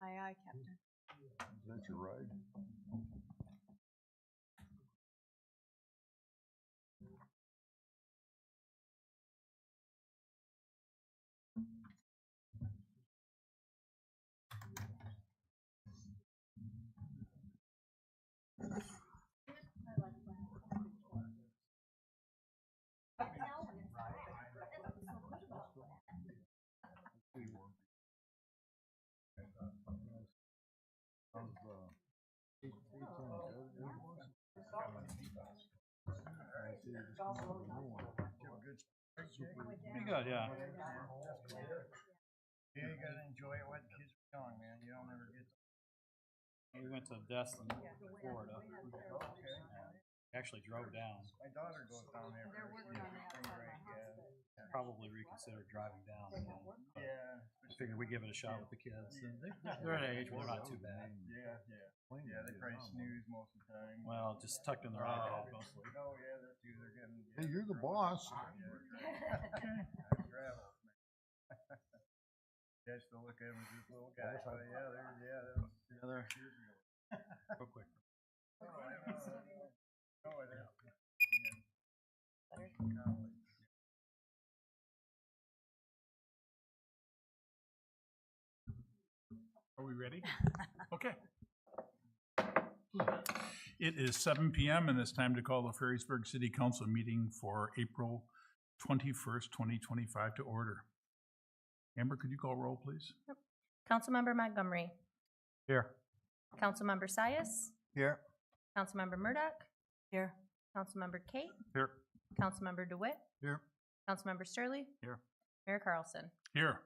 Aye, aye, Captain. That's your ride. Pretty good, yeah. Yeah, you gotta enjoy it while the kids are young, man. You don't ever get. We went to Destin, Florida. Actually drove down. My daughter goes down there. They're working on the outside of my house. Probably reconsider driving down again. Yeah. I figured we'd give it a shot with the kids. And they're at an age where they're not too bad. Yeah. Yeah, they probably snooze most of the time. Well, just tucked in their iPad mostly. Oh yeah, that's you. They're getting. Hey, you're the boss. I travel, man. Yeah, I still look at him as this little guy. But yeah, that was Another years ago. real quick. Oh, I know. Oh, it is. Are we ready? Okay. It is 7 p.m. and it's time to call the Ferrisburg City Council meeting for April 21st, 2025 to order. Amber, could you call roll, please? Councilmember Montgomery. Here. Councilmember Sias. Here. Councilmember Murdoch. Here. Councilmember Kate. Here. Councilmember DeWitt. Here. Councilmember Sturley. Here. Mayor Carlson. Here.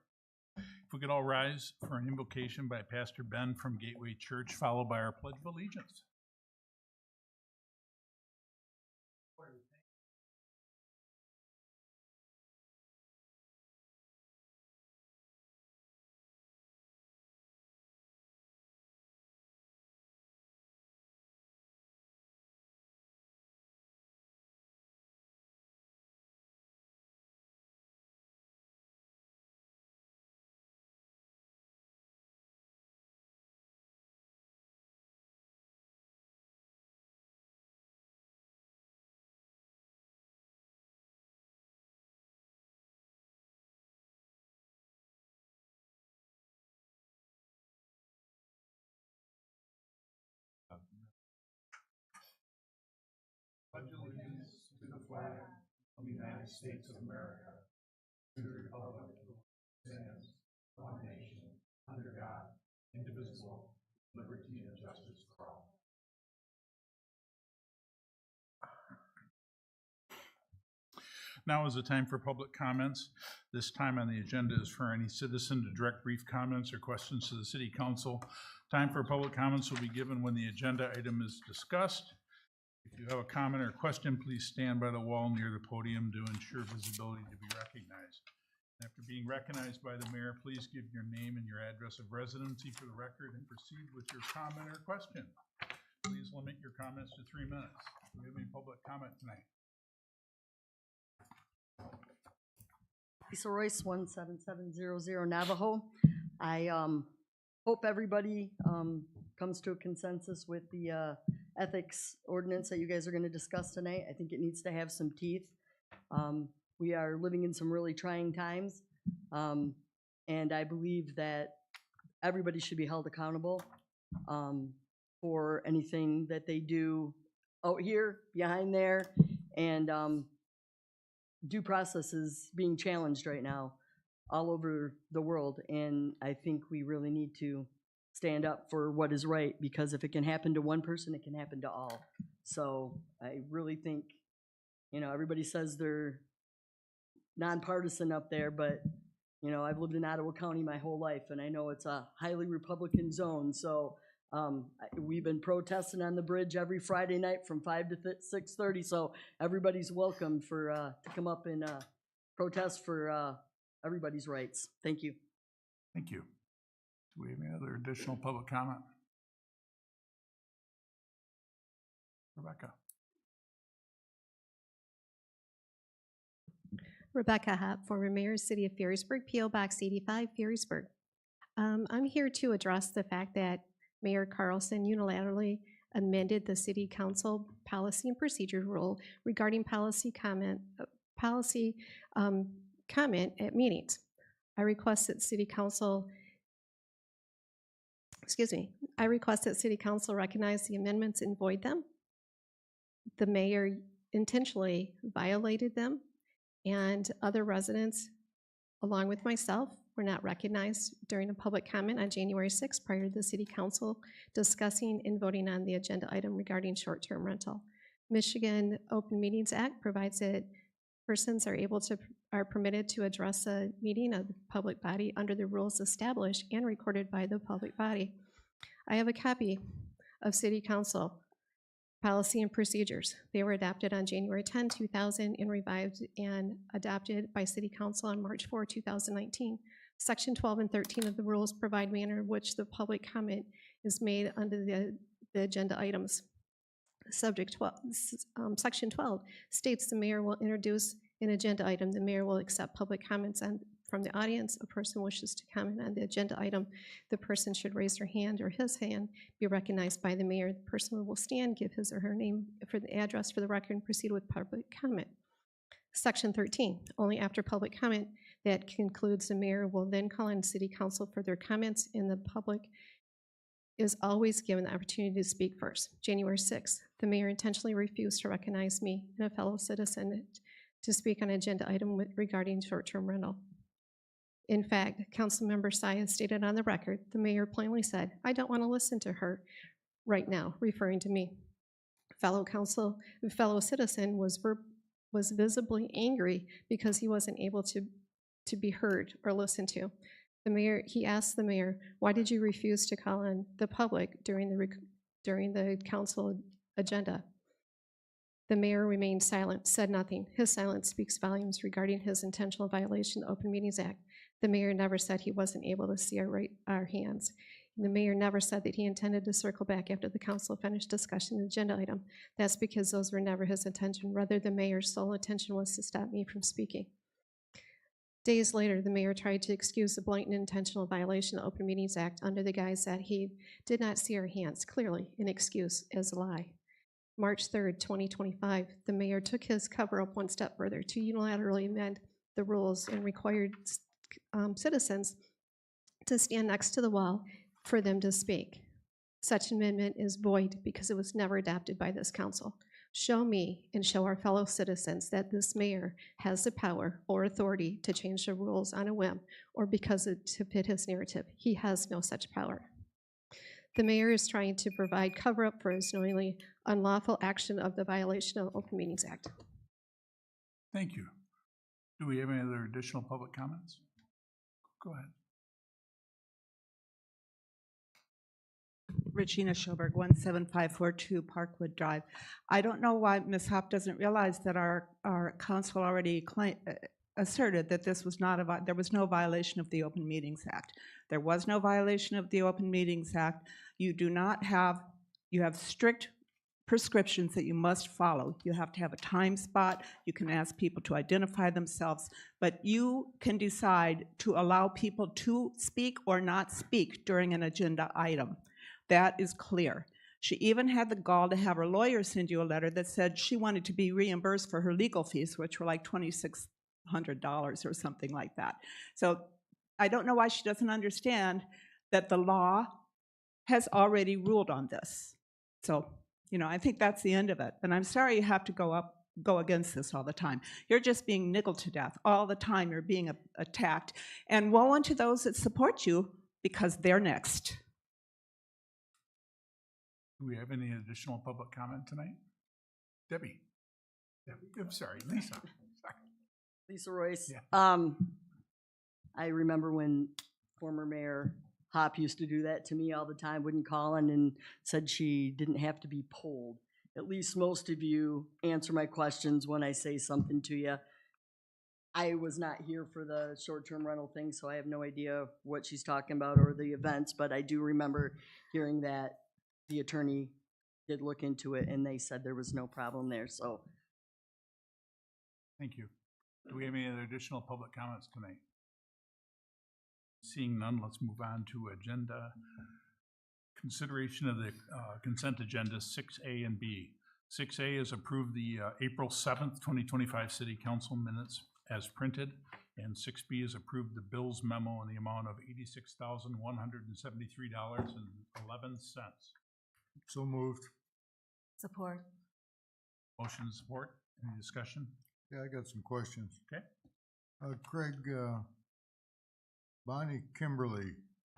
If we could all rise for an invocation by Pastor Ben from Gateway Church, followed by our Pledge of Allegiance. Pledge allegiance to the flag of the United States of America, to the republic which stands one nation, under God, indivisible, liberty and justice for all. Now is the time for public comments. This time on the agenda is for any citizen to direct brief comments or questions to the City Council. Time for public comments will be given when the agenda item is discussed. If you have a comment or question, please stand by the wall near the podium to ensure visibility to be recognized. After being recognized by the mayor, please give your name and your address of residency for the record and proceed with your comment or question. Please limit your comments to 3 minutes. Do we have any public comment tonight? Lisa Royce, 17700 Navajo. I hope everybody comes to a consensus with the ethics ordinance that you guys are going to discuss tonight. I think it needs to have some teeth. We are living in some really trying times, and I believe that everybody should be held accountable for anything that they do out here, behind there, and due process is being challenged right now all over the world, and I think we really need to stand up for what is right, because if it can happen to one person, it can happen to all. So I really think, you know, everybody says they're nonpartisan up there, but, you know, I've lived in Ottawa County my whole life, and I know it's a highly Republican zone, so we've been protesting on the bridge every Friday night from 5 to 6:30, so everybody's welcome for to come up and protest for everybody's rights. Thank you. Thank you. Do we have any other additional public comment? Rebecca. Rebecca Happ, former mayor, City of Ferrisburg, P.O. Box 85, Ferrisburg. I'm here to address the fact that Mayor Carlson unilaterally amended the city council policy and procedure rule regarding comment at meetings. I request that city council recognize the amendments and void them. The mayor intentionally violated them, and other residents, along with myself, were not recognized during a public comment on January 6th prior to the city council discussing and voting on the agenda item regarding short-term rental. Michigan Open Meetings Act provides that persons are permitted to address a meeting of the public body under the rules established and recorded by the public body. I have a copy of city council policy and procedures. They were adopted on January 10, 2000 and revived and adopted by city council on March 4, 2019. Section 12 and 13 of the rules provide manner in which the public comment is made under the agenda items. Section 12 states the mayor will introduce an agenda item. The mayor will accept public comments from the audience. A person wishes to comment on the agenda item, the person should raise her hand or his hand, be recognized by the mayor. The person will stand, give his or her name for the address for the record, and proceed with public comment. Section 13, only after public comment that concludes, the mayor will then call on city council for their comments, and the public is always given the opportunity to speak first. January 6th, the mayor intentionally refused to recognize me and a fellow citizen to speak on an agenda item regarding short-term rental. In fact, Councilmember Saya stated on the record, the mayor plainly said, "I don't want to listen to her right now," referring to me. Fellow citizen was visibly angry because he wasn't able to be heard or listened to. He asked the mayor, "Why did you refuse to call on the public during the council agenda?" The mayor remained silent, said nothing. His silence speaks volumes regarding his intentional violation of the Open Meetings Act. The mayor never said he wasn't able to see our hands. The mayor never said that he intended to circle back after the council finished discussing the agenda item. That's because those were never his intention. Rather, the mayor's sole intention was to stop me from speaking. Days later, the mayor tried to excuse the blatant intentional violation of the Open Meetings Act under the guise that he did not see our hands. Clearly, an excuse as a lie. March 3rd, 2025, the mayor took his cover-up one step further to unilaterally amend the rules and required citizens to stand next to the wall for them to speak. Such amendment is void because it was never adopted by this council. Show me and show our fellow citizens that this mayor has the power or authority to change the rules on a whim or to fit his narrative. He has no such power. The mayor is trying to provide cover-up for his knowingly unlawful action of the violation of the Open Meetings Act. Thank you. Do we have any other additional public comments? Go ahead. Regina Schoberg, 17542 Parkwood Drive. I don't know why Ms. Hopp doesn't realize that our council already asserted that there was no violation of the Open Meetings Act. There was no violation of the Open Meetings Act. You have strict prescriptions that you must follow. You have to have a time spot. You can ask people to identify themselves, but you can decide to allow people to speak or not speak during an agenda item. That is clear. She even had the gall to have her lawyer send you a letter that said she wanted to be reimbursed for her legal fees, which were like $2,600 or something like that. So I don't know why she doesn't understand that the law has already ruled on this. So, I think that's the end of it. And I'm sorry you have to go against this all the time. You're just being nickeled to death. All the time you're being attacked. And woe unto those that support you, because they're next. Do we have any additional public comment tonight? Debbie? I'm sorry, Lisa. Sorry. Lisa Royce. Yeah. I remember when former Mayor Hopp used to do that to me all the time, wouldn't call in and said she didn't have to be polled. At least most of you answer my questions when I say something to you. I was not here for the short-term rental thing, so I have no idea what she's talking about or the events, but I do remember hearing that the attorney did look into it and they said there was no problem there, so. Thank you. Do we have any other additional public comments tonight? Seeing none, let's move on to agenda. Consideration of the consent agenda 6A and B. 6A is approve the April 7th, 2025 City Council minutes as printed, and 6B is approve the bills memo in the amount of $86,173.11. So moved. Support. Motion and support. Any discussion? Yeah, I got some questions. Okay. Craig, Bonnie Kimberly,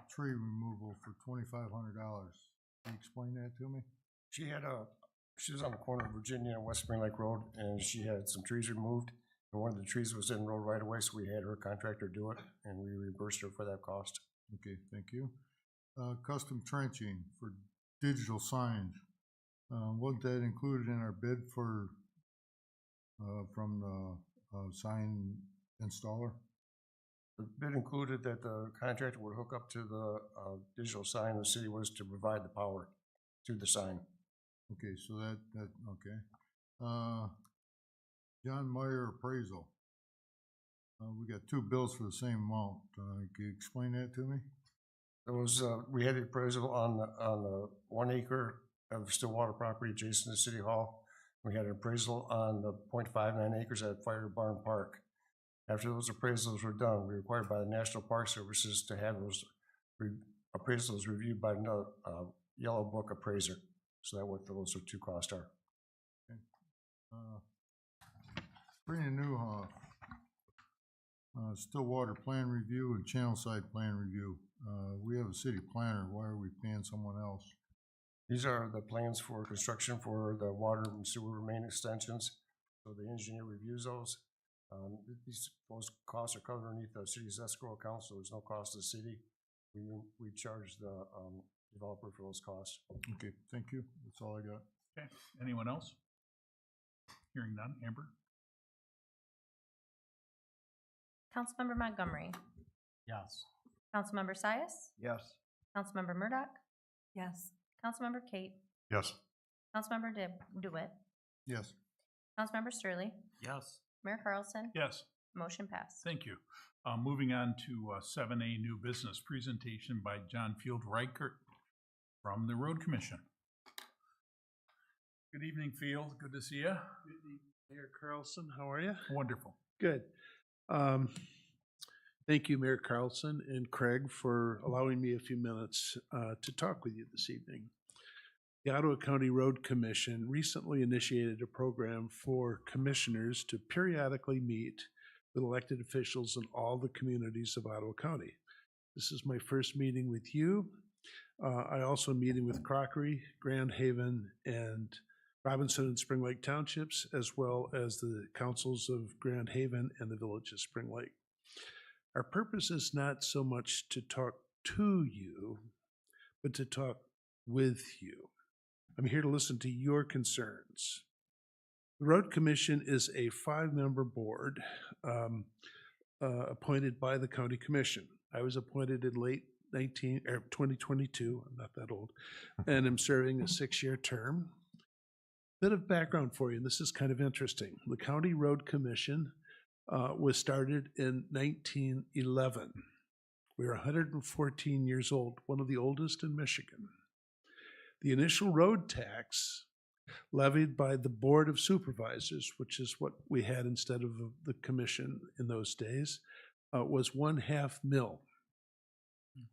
tree removal for $2,500. Can you explain that to me? She was on the corner of Virginia and West Spring Lake Road, and she had some trees removed. And one of the trees was in road right away, so we had her contractor do it, and we reimbursed her for that cost. Okay, thank you. Custom trenching for digital signs. Wasn't that included in our bid for, from the sign installer? The bid included that the contractor would hook up to the digital sign. The city was to provide the power to the sign. Okay, so okay. John Meyer appraisal. We got two bills for the same amount. Can you explain that to me? There was, we had the appraisal on the 1 acre of Stillwater property adjacent to City Hall. We had an appraisal on the 0.59 acres at Fire Barn Park. After those appraisals were done, we were required by the National Park Services to have those appraisals reviewed by another Yellow Book appraiser. So that what those two costs are. Okay. Brandon Newhoff, Stillwater plan review and channel side plan review. We have a city planner. Why are we paying someone else? These are the plans for construction for the water and sewer main extensions. So the engineer reviews those. Those costs are covered underneath the city's escrow account, so there's no cost to the city. We charge the developer for those costs. Okay, thank you. That's all I got. Okay, anyone else? Hearing none, Amber? Councilmember Montgomery. Yes. Councilmember Sias. Yes. Councilmember Murdoch. Yes. Councilmember Kate. Yes. Councilmember DeWitt. Yes. Councilmember Sturley. Yes. Mayor Carlson. Yes. Motion passed. Thank you. Moving on to 7A, new business presentation by John Field Reichert from the Road Commission. Good evening, Field. Good to see you. Good evening, Mayor Carlson. How are you? Wonderful. Good. Thank you, Mayor Carlson and Craig, for allowing me a few minutes to talk with you this evening. The Ottawa County Road Commission recently initiated a program for commissioners to periodically meet with elected officials in all the communities of Ottawa County. This is my first meeting with you. I also am meeting with Crockery, Grand Haven, and Robinson and Spring Lake Townships, as well as the councils of Grand Haven and the village of Spring Lake. Our purpose is not so much to talk to you, but to talk with you. I'm here to listen to your concerns. The Road Commission is a 5-member board appointed by the County Commission. I was appointed in late 2022, I'm not that old, and I'm serving a 6-year term. Bit of background for you, and this is kind of interesting. The County Road Commission was started in 1911. We are 114 years old, one of the oldest in Michigan. The initial road tax levied by the Board of Supervisors, which is what we had instead of the commission in those days, was 1/2 mil.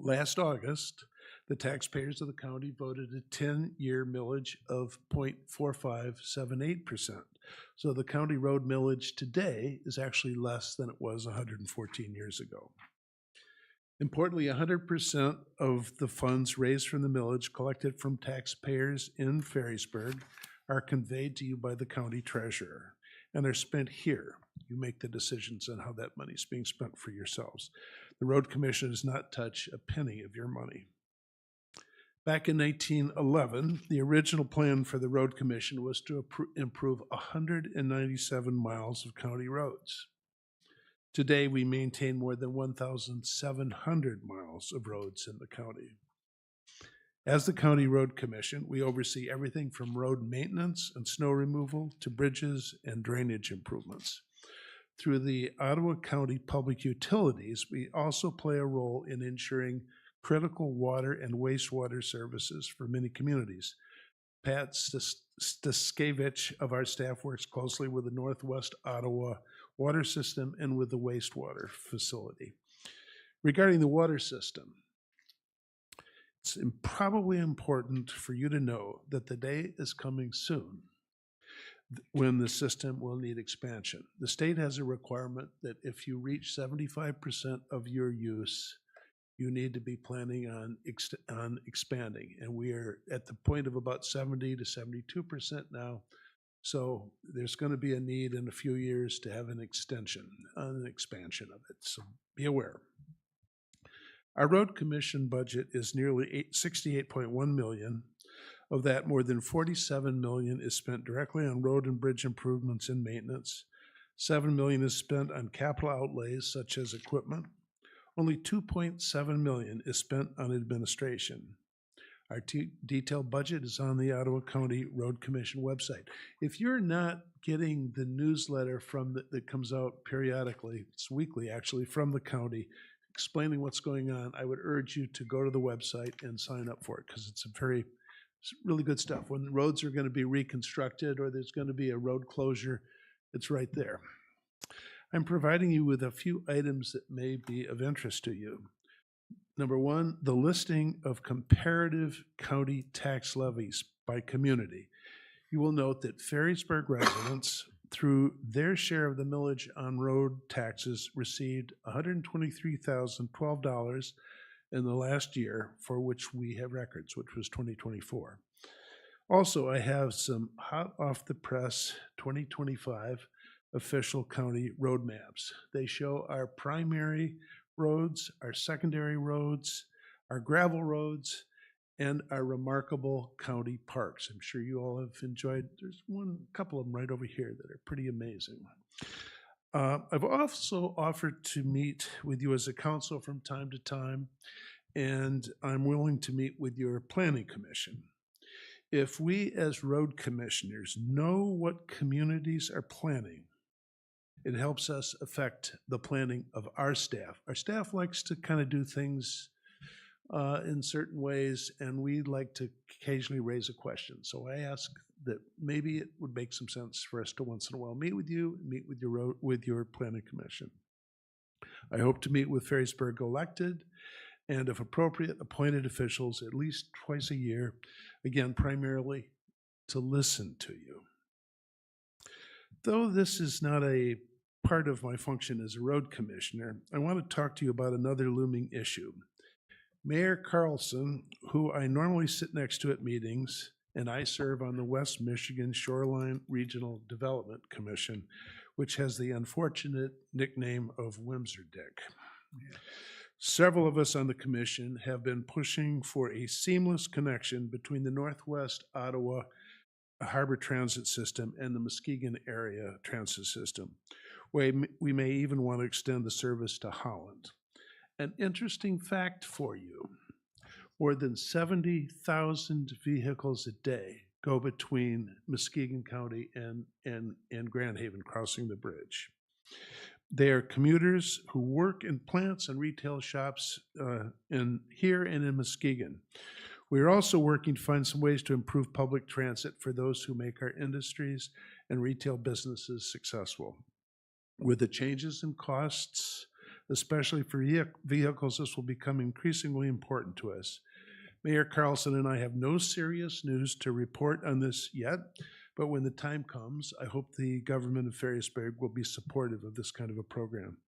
Last August, the taxpayers of the county voted a 10-year millage of 0.4578%. So the county road millage today is actually less than it was 114 years ago. Importantly, 100% of the funds raised from the millage collected from taxpayers in Ferrisburg are conveyed to you by the county treasurer and are spent here. You make the decisions on how that money is being spent for yourselves. The Road Commission does not touch a penny of your money. Back in 1911, the original plan for the Road Commission was to improve 197 miles of county roads. Today, we maintain more than 1,700 miles of roads in the county. As the County Road Commission, we oversee everything from road maintenance and snow removal to bridges and drainage improvements. Through the Ottawa County Public Utilities, we also play a role in ensuring critical water and wastewater services for many communities. Pat Staskevich of our staff works closely with the Northwest Ottawa Water System and with the wastewater facility. Regarding the water system, it's probably important for you to know that the day is coming soon when the system will need expansion. The state has a requirement that if you reach 75% of your use, you need to be planning on expanding. And we are at the point of about 70 to 72% now. So there's going to be a need in a few years to have an expansion of it. So be aware. Our road commission budget is nearly $68.1 million. Of that, more than $47 million is spent directly on road and bridge improvements and maintenance. $7 million is spent on capital outlays such as equipment. Only $2.7 million is spent on administration. Our detailed budget is on the Ottawa County Road Commission website. If you're not getting the newsletter that comes out periodically, it's weekly actually, from the county, explaining what's going on, I would urge you to go to the website and sign up for it, because it's really good stuff. When roads are going to be reconstructed or there's going to be a road closure, it's right there. I'm providing you with a few items that may be of interest to you. Number one, the listing of comparative county tax levies by community. You will note that Ferrysburg residents, through their share of the millage on road taxes, received $123,012 in the last year, for which we have records, which was 2024. Also, I have some hot off the press 2025 official county road maps. They show our primary roads, our secondary roads, our gravel roads, and our remarkable county parks. I'm sure you all have enjoyed, there's a couple of them right over here that are pretty amazing. I've also offered to meet with you as a council from time to time, and I'm willing to meet with your planning commission. If we as road commissioners know what communities are planning, it helps us affect the planning of our staff. Our staff likes to kind of do things in certain ways, and we like to occasionally raise a question. So I ask that maybe it would make some sense for us to once in a while meet with you, meet with your planning commission. I hope to meet with Ferrysburg elected and, if appropriate, appointed officials at least twice a year, again, primarily to listen to you. Though this is not a part of my function as a road commissioner, I want to talk to you about another looming issue. Mayor Carlson, who I normally sit next to at meetings, and I serve on the West Michigan Shoreline Regional Development Commission, which has the unfortunate nickname of Whimserdick. Several of us on the commission have been pushing for a seamless connection between the Northwest Ottawa Harbor Transit System and the Muskegon Area Transit System. We may even want to extend the service to Holland. An interesting fact for you, more than 70,000 vehicles a day go between Muskegon County and Grand Haven, crossing the bridge. They are commuters who work in plants and retail shops here and in Muskegon. We are also working to find some ways to improve public transit for those who make our industries and retail businesses successful. With the changes in costs, especially for vehicles, this will become increasingly important to us. Mayor Carlson and I have no serious news to report on this yet, but when the time comes, I hope the government of Ferrysburg will be supportive of this kind of a program.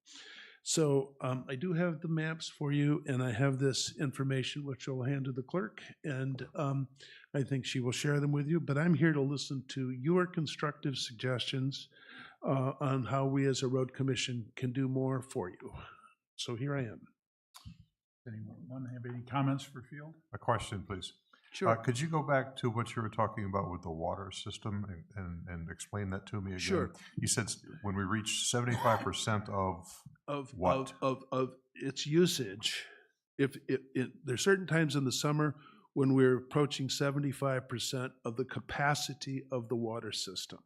So I do have the maps for you, and I have this information which I'll hand to the clerk, and I think she will share them with you, but I'm here to listen to your constructive suggestions on how we as a road commission can do more for you. So here I am. Anyone have any comments for Field? A question, please. Sure. Could you go back to what you were talking about with the water system and explain that to me again? Sure. You said when we reach 75% of what? Of its usage, there's certain times in the summer when we're approaching 75% of the capacity of the water system.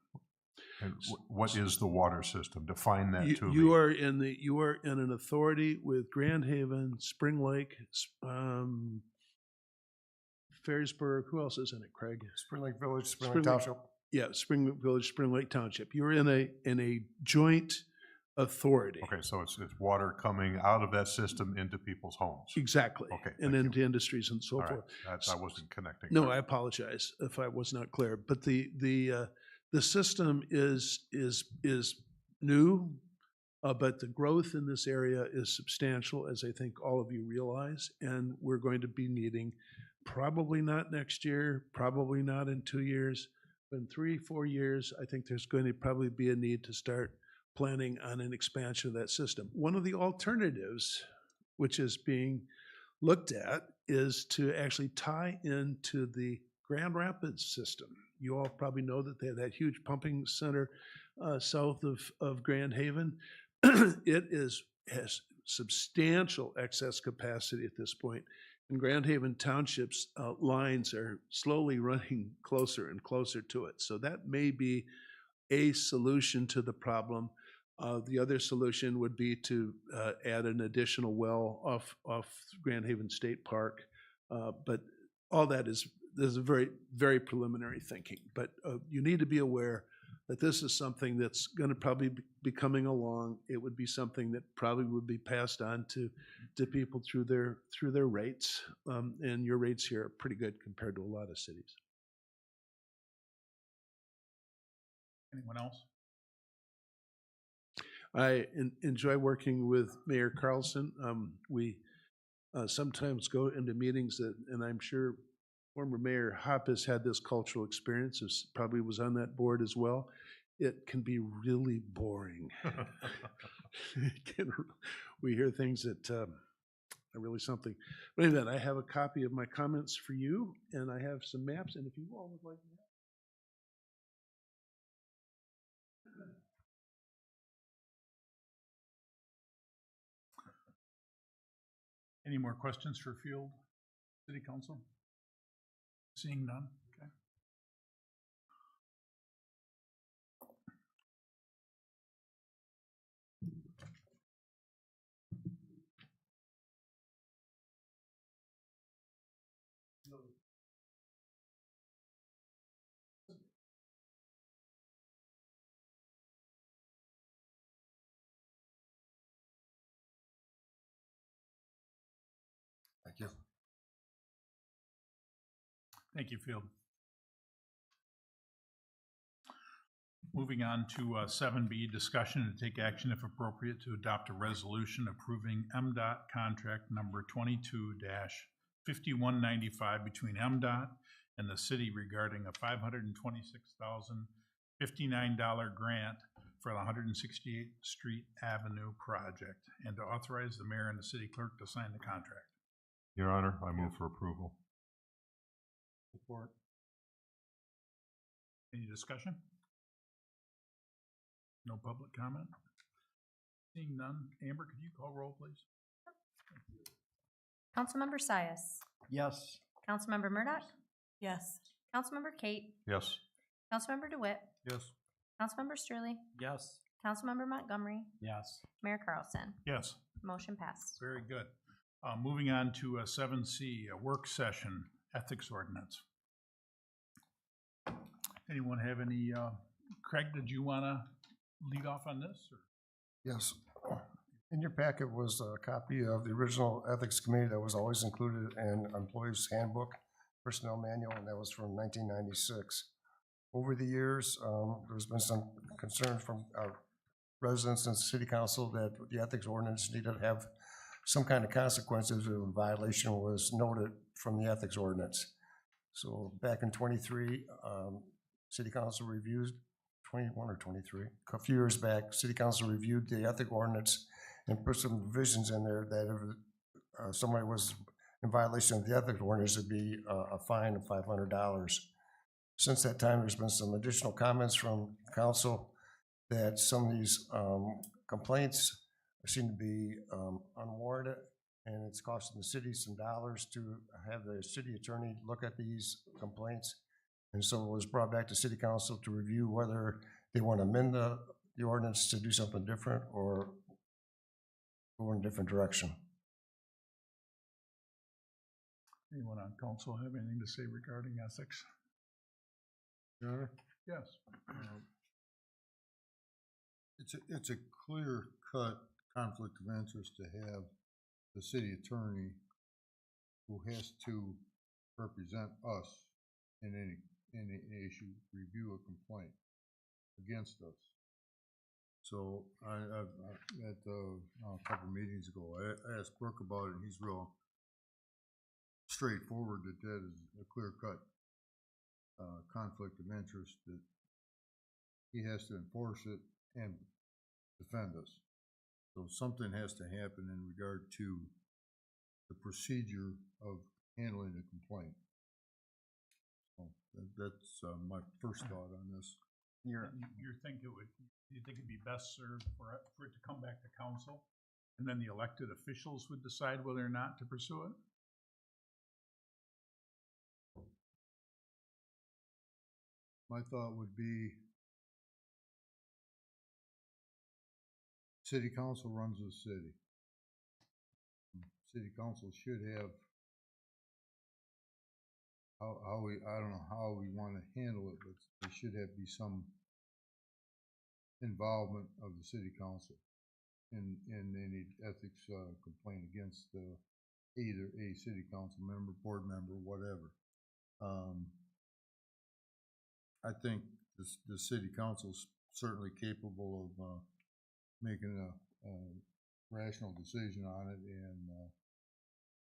And what is the water system? Define that to me. You are in an authority with Grand Haven, Spring Lake, Ferrisburg, who else is in it, Craig? Spring Lake Village, Spring Spring Lake Lake. Township. Yeah, Spring Village, Spring Lake Township. You're in a joint authority. Okay, so it's water coming out of that system into people's homes. Exactly. Okay, And thank into industries and so All right, forth. I wasn't connecting. No, I apologize if I was not clear, but the system is new, but the growth in this area is substantial, as I think all of you realize, and we're going to be needing, probably not next year, probably not in 2 years, but in 3-4 years, I think there's going to probably be a need to start planning on an expansion of that system. One of the alternatives, which is being looked at, is to actually tie into the Grand Rapids system. You all probably know that they have that huge pumping center south of Grand Haven. It has substantial excess capacity at this point, and Grand Haven Township's lines are slowly running closer and closer to it. So that may be a solution to the problem. The other solution would be to add an additional well off Grand Haven State Park. But all that is a very, very preliminary thinking. But you need to be aware that this is something that's going to probably be coming along. It would be something that probably would be passed on to people through their rates. And your rates here are pretty good compared to a lot of cities. Anyone else? I enjoy working with Mayor Carlson. We sometimes go into meetings and I'm sure former Mayor Hopp has had this cultural experience, probably was on that board as well. It can be really boring. We hear things that are really something. But anyway, I have a copy of my comments for you, and I have some maps, and if you all would like to. Any more questions for Field City Council? Seeing none, okay. Thank you. Thank you, Field. Moving on to 7B, discussion and take action if appropriate to adopt a resolution approving MDOT contract number 22-5195 between MDOT and the city regarding a $526,059 grant for the 168th Street Avenue project, and to authorize the mayor and the city clerk to sign the contract. Your Honor, I move for approval. Support. Any discussion? No public comment? Seeing none. Amber, could you call roll, please? Councilmember Sias. Yes. Councilmember Murdock. Yes. Councilmember Kate. Yes. Councilmember DeWitt. Yes. Councilmember Straley. Yes. Councilmember Montgomery. Yes. Mayor Carlson. Yes. Motion passed. Very good. Moving on to 7C, a work session, ethics ordinance. Anyone have any, Craig, did you want to lead off on this? Or? Yes. In your packet was a copy of the original ethics committee that was always included in employees' handbook, personnel manual, and that was from 1996. Over the years, there's been some concern from our residents and city council that the ethics ordinance needed to have some kind of consequences if a violation was noted from the ethics ordinance. So back in 23, city council reviewed 21 or 23, a few years back, city council reviewed the ethic ordinance and put some provisions in there that if somebody was in violation of the ethics ordinance, it'd be a fine of $500. Since that time, there's been some additional comments from council that some of these complaints seem to be unwarranted, and it's costing the city some dollars to have the city attorney look at these complaints. And so it was brought back to city council to review whether they want to amend the ordinance to do something different or go in a different direction. Anyone on council have anything to say regarding ethics? Your Honor? Yes. It's a clear-cut conflict of interest to have the city attorney who has to represent us in any issue, review a complaint against us. So at a couple meetings ago, I asked Brooke about it, and he's real straightforward that that is a clear-cut conflict of interest, that he has to enforce it and defend us. So something has to happen in regard to the procedure of handling a complaint. So that's my first thought on this. You think you think it'd be best served for it to come back to council, and then the elected officials would decide whether or not to pursue it? My thought would be city council runs the city. City council should have I don't know how we want to handle it, but there should be some involvement of the city council in any ethics complaint against either a city council member, board member, whatever. I think the city council's certainly capable of making a rational decision on it and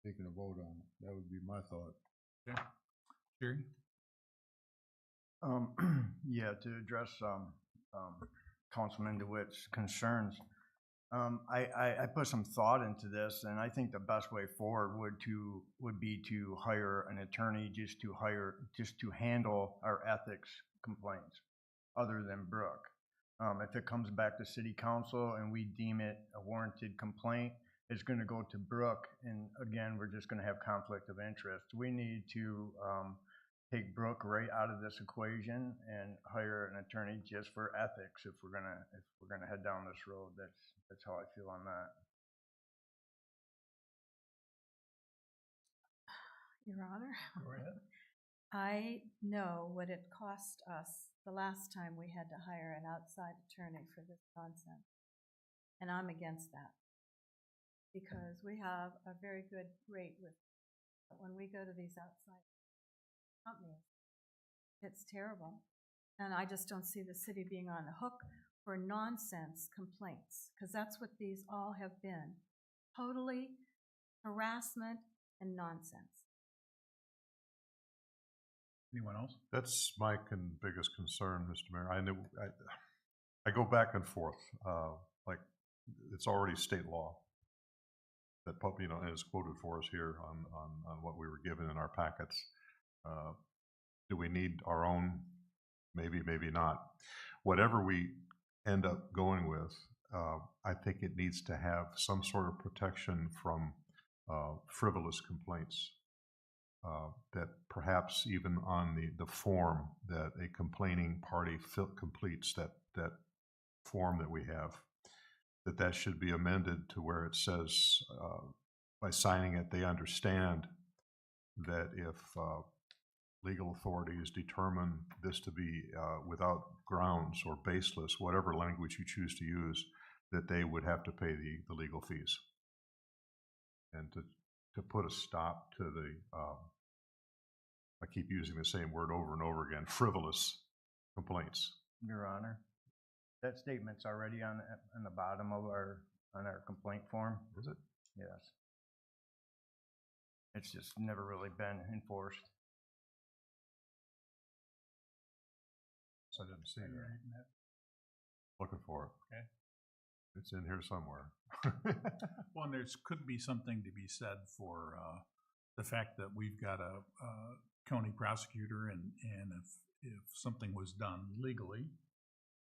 taking a vote on it. That would be my thought. Okay. Jerry? Yeah, to address Councilman DeWitt's concerns, I put some thought into this, and I think the best way forward would be to hire an attorney just to handle our ethics complaints, other than Brooke. If it comes back to city council and we deem it a warranted complaint, it's going to go to Brooke, and again, we're just going to have conflict of interest. We need to take Brooke right out of this equation and hire an attorney just for ethics if we're gonna head down this road. That's how I feel on that. Your Honor, Go ahead. I know what it cost us the last time we had to hire an outside attorney for this nonsense. And I'm against that, because we have a very good rate with, but when we go to these outside companies, it's terrible. And I just don't see the city being on the hook for nonsense complaints, because that's what these all have been. Totally harassment and nonsense. Anyone else? That's my biggest concern, Mr. Mayor. I go back and forth, like it's already state law that is quoted for us here on what we were given in our packets. Do we need our own? Maybe, maybe not. Whatever we end up going with, I think it needs to have some sort of protection from frivolous complaints. That perhaps even on the form that a complaining party completes, that form that we have, that should be amended to where it says, by signing it, they understand that if legal authorities determine this to be without grounds or baseless, whatever language you choose to use, that they would have to pay the legal fees. And to put a stop to the, I keep using the same word over and over again, frivolous complaints. Your Honor, that statement's already on the bottom of our complaint form. Is it? Yes. It's just never really been enforced. I didn't see that. Looking for it. Okay. It's in here somewhere. Well, and could be something to be said for the fact that we've got a county prosecutor, and if something was done legally,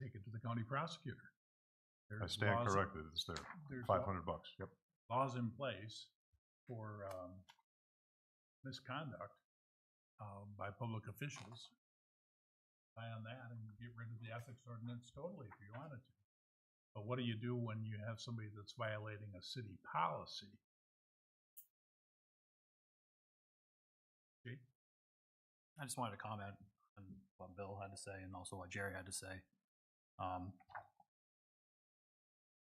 take it to the county prosecutor. I stand corrected. It's there. There's $500. Yep. Laws in place for misconduct by public officials. on that and get rid of the ethics ordinance totally if you wanted to. But what do you do when you have somebody that's violating a city policy? I just wanted to comment on what Bill had to say and also what Jerry had to say.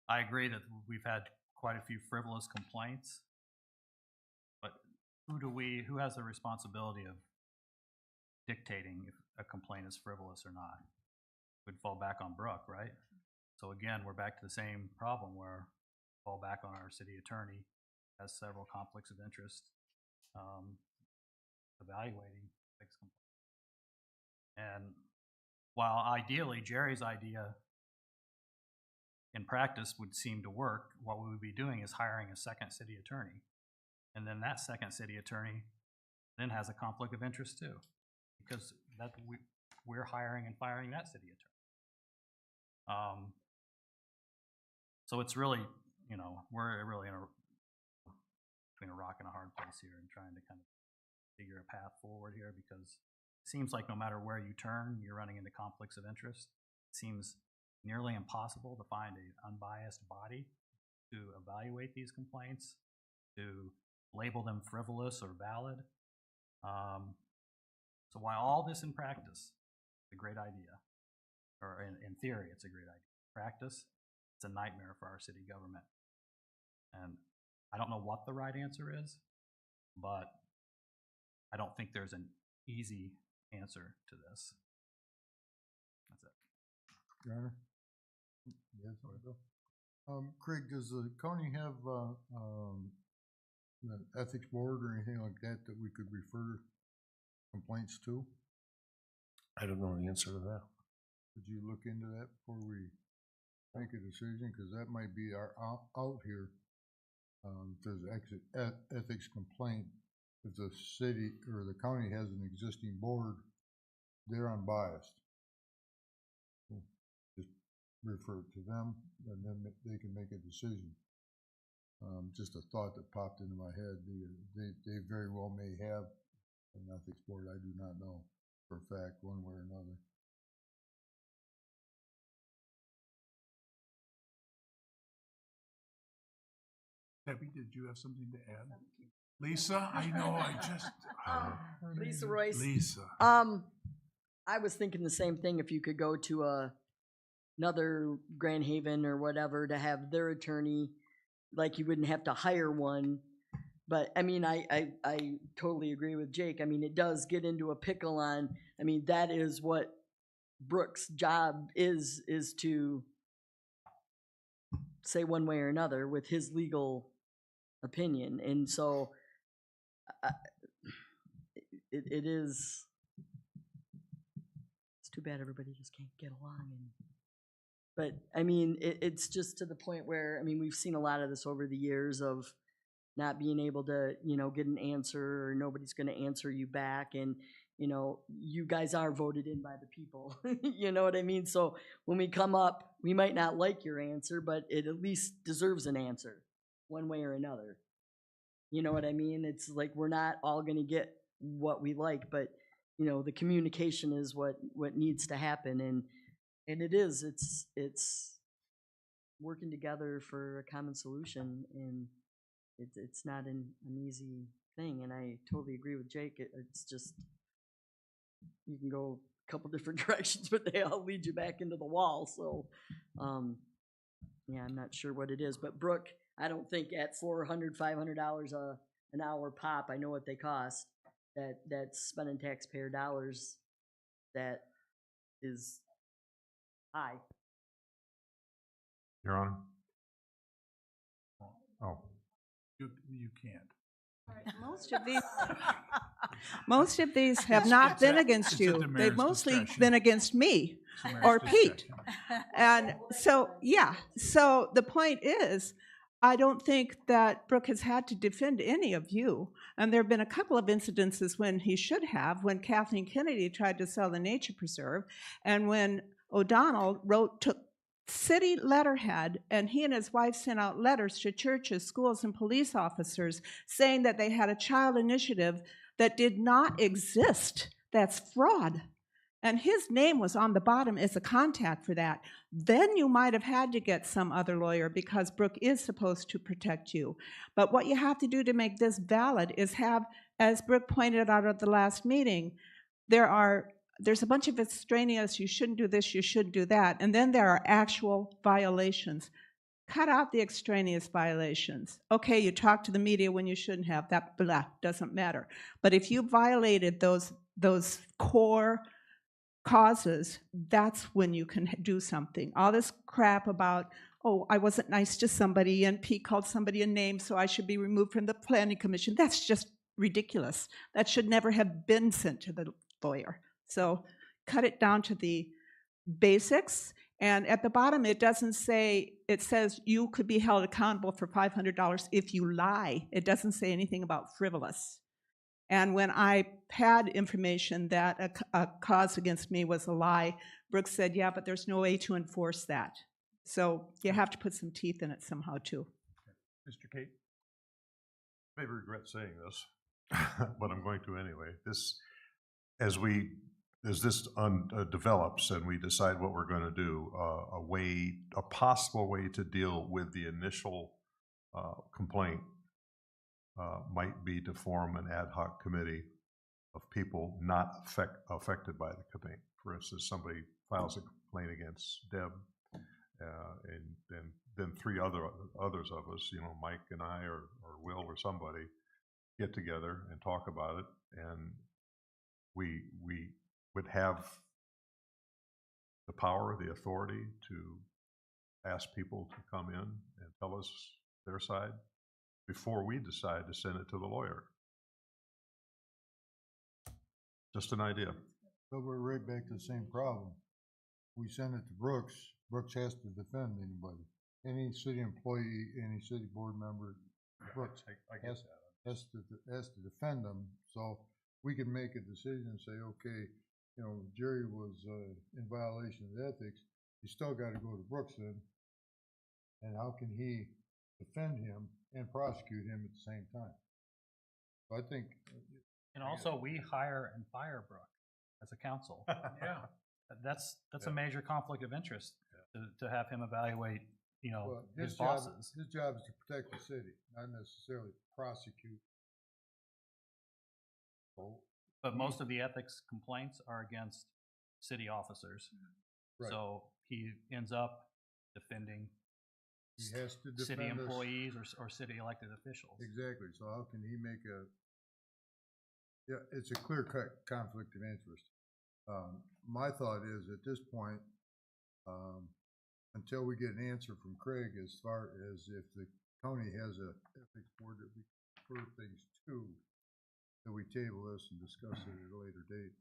I agree that we've had quite a few frivolous complaints, but who has the responsibility of dictating if a complaint is frivolous or not? Would fall back on Brooke, right? So again, we're back to the same problem where fall back on our city attorney, has several conflicts of interest, evaluating fixed complaints. And while ideally Jerry's idea in practice would seem to work, what we would be doing is hiring a second city attorney. And then that second city attorney then has a conflict of interest too, because we're hiring and firing that city attorney. So it's really, we're really between a rock and a hard place here and trying to kind of figure a path forward here, because it seems like no matter where you turn, you're running into conflicts of interest. It seems nearly impossible to find an unbiased body to evaluate these complaints, to label them frivolous or valid. So while all this in practice is a great idea, or in theory it's a great idea, in practice it's a nightmare for our city government. And I don't know what the right answer is, but I don't think there's an easy answer to this. That's it. Your Honor? Yes, Bill. Craig, does the county have an ethics board or anything like that that we could refer complaints to? I don't know the answer to that. Could you look into that before we make a decision? Because that might be our out here. If there's an ethics complaint, if the city or the county has an existing board, they're unbiased. Just refer it to them, and then they can make a decision. Just a thought that popped into my head. They very well may have an ethics board. I do not know for a fact, one way or another. Debbie, did you have something to add? Lisa, I know, Lisa Royce. Lisa. I was thinking the same thing, if you could go to another Grand Haven or whatever to have their attorney, like you wouldn't have to hire one. But I mean, I totally agree with Jake. I mean, it does get into a pickle on, I mean, that is what Brooke's job is to say one way or another with his legal opinion. And so it is, it's too bad everybody just can't get along. But I mean, it's just to the point where, I mean, we've seen a lot of this over the years of not being able to, get an answer, or nobody's going to answer you back. And, you guys are voted in by the people. You know what I mean? So when we come up, we might not like your answer, but it at least deserves an answer one way or another. You know what I mean? It's like we're not all going to get what we like, but, the communication is what needs to happen. And it's working together for a common solution, and it's not an easy thing. And I totally agree with Jake. It's just, you can go a couple different directions, but they all lead you back into the wall. So, yeah, I'm not sure what it is. But Brooke, I don't think at $400, $500 an hour pop, I know what they cost, that's spending taxpayer dollars, that is high. Your Honor? Oh. You can't. Most of these have not been against you. They've mostly been against me or Pete. And so, yeah, so the point is, I don't think that Brooke has had to defend any of you. And there have been a couple of incidences when he should have, when Kathleen Kennedy tried to sell the nature preserve, and when O'Donnell took city letterhead, and he and his wife sent out letters to churches, schools, and police officers saying that they had a child initiative that did not exist. That's fraud. and his name was on the bottom as a contact for that, then you might have had to get some other lawyer because Brooke is supposed to protect you. But what you have to do to make this valid is have, as Brooke pointed out at the last meeting, there's a bunch of extraneous, you shouldn't do this, you should do that, and then there are actual violations. Cut out the extraneous violations. Okay, you talk to the media when you shouldn't have, that blah, doesn't matter. But if you violated those core causes, that's when you can do something. All this crap about, oh, I wasn't nice to somebody and Pete called somebody a name, so I should be removed from the planning commission, that's just ridiculous. That should never have been sent to the lawyer. So cut it down to the basics. And at the bottom, it doesn't say, it says you could be held accountable for $500 if you lie. It doesn't say anything about frivolous. And when I had information that a cause against me was a lie, Brooke said, yeah, but there's no way to enforce that. So you have to put some teeth in it somehow too. Mr. Kate? I may regret saying this, but I'm going to anyway. As this develops and we decide what we're going to do, a possible way to deal with the initial complaint might be to form an ad hoc committee of people not affected by the complaint. For instance, somebody files a complaint against Deb, and then three others of us, Mike and I or Will or somebody, get together and talk about it, and we would have the power, the authority to ask people to come in and tell us their side before we decide to send it to the lawyer. Just an idea. But we're right back to the same problem. We send it to Brooks. Brooks has to defend anybody. Any city employee, any city board member, Brooks has to defend them. So we can make a decision and say, okay, Jerry was in violation of ethics. You still got to go to Brooks then. And how can he defend him and prosecute him at the same time? So I think. And also, we hire and fire Brooke as a council. Yeah. That's a major conflict of interest to have him evaluate, Well, his bosses. His job is to protect the city, not necessarily prosecute. But most of the ethics complaints are against city officers. Right. So he ends up defending He has to defend city us. employees or city elected officials. Exactly. So how can he make it's a clear-cut conflict of interest. My thought is at this point, until we get an answer from Craig as far as if the county has a ethics board that we refer things to, that we table this and discuss it at a later date.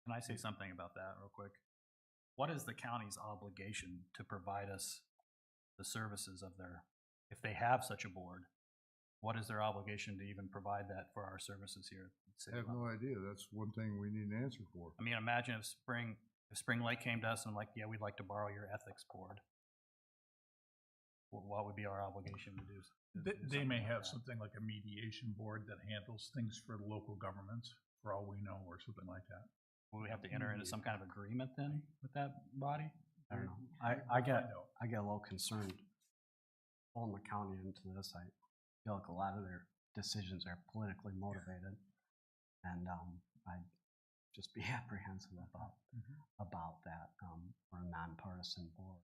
Can I say something about that real quick? What is the county's obligation to provide us the services of if they have such a board, what is their obligation to even provide that for our services here? I have no idea. That's one thing we need an answer for. I mean, imagine if Spring Lake came to us and like, yeah, we'd like to borrow your ethics board. What would be our obligation to do? They may have something like a mediation board that handles things for local governments, for all we know, or something like that. Will we have to enter into some kind of agreement then with that body? I don't know. I get a little concerned pulling the county into this. I feel like a lot of their decisions are politically motivated, and I'd just be apprehensive about that. We're a nonpartisan board.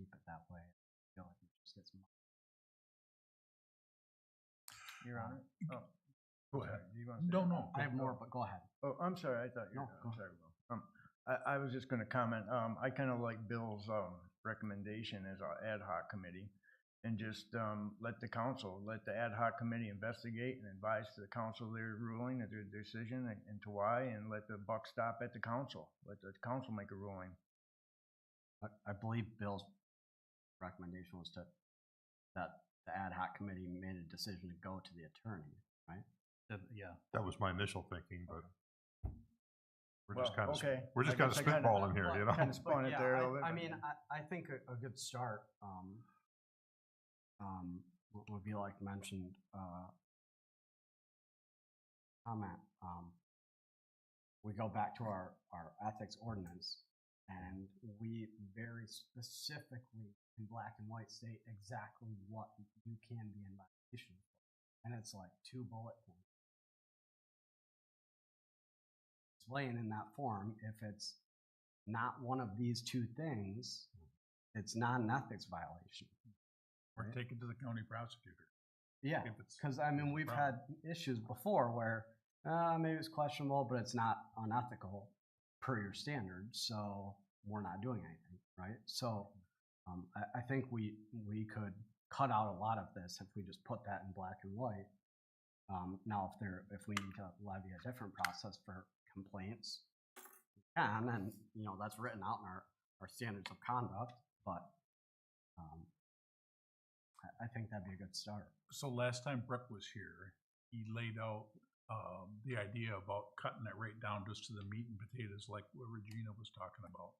Keep it that way. I feel like it just gets. Your Honor? Oh, Go ahead. You want to say No, something? no. I have more, but go ahead. Oh, I'm sorry. I thought you were. No, go I'm sorry, Will. I was just going to comment. I kind of like Bill's recommendation as our ad hoc committee, and just let the ad hoc committee investigate and advise to the council their ruling, their decision, and to why, and let the buck stop at the council. Let the council make a ruling. I believe Bill's recommendation was that the ad hoc committee made a decision to go to the attorney, right? Yeah. That was my initial thinking, but we're Well, just kind of okay. we're just I kind of guess I kinda- spitballing here, you know. Kind of spun it Yeah, there a little bit. I mean, I think a good start would be like mentioned comment. we go back to our ethics ordinance, and we very specifically in black and white state exactly what you can be in violation for. And it's like 2 bullet points. Explain in that form, if it's not one of these 2 things, it's not an ethics violation. Or take it to the county prosecutor. Yeah, If it's because I mean, a we've problem. had issues before where maybe it's questionable, but it's not unethical per your standards, so we're not doing anything, right? So I think we could cut out a lot of this if we just put that in black and white. Now, if we need to levy a different process for complaints, we can, and you know that's written out in our standards of conduct, but I think that'd be a good start. So last time Brooke was here, he laid out the idea about cutting it right down just to the meat and potatoes like what Regina was talking about.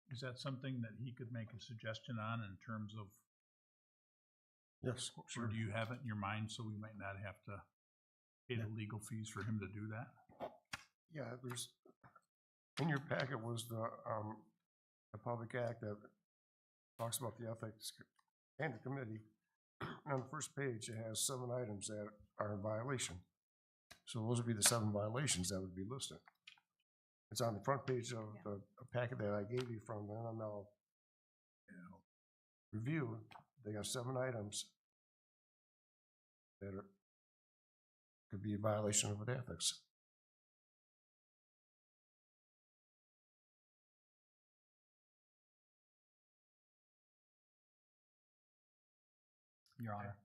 Is that something that he could make a suggestion on in terms of, Yes, or sure. do you have it in your mind so we might not have to pay the legal fees for him to do that? Yeah, in your packet was the public act that talks about the ethics and the committee. On the first page, it has 7 items that are in violation. So those would be the 7 violations that would be listed. It's on the front page of the packet that I gave you from the NML review. They got 7 items that could be a violation of ethics. Your Honor.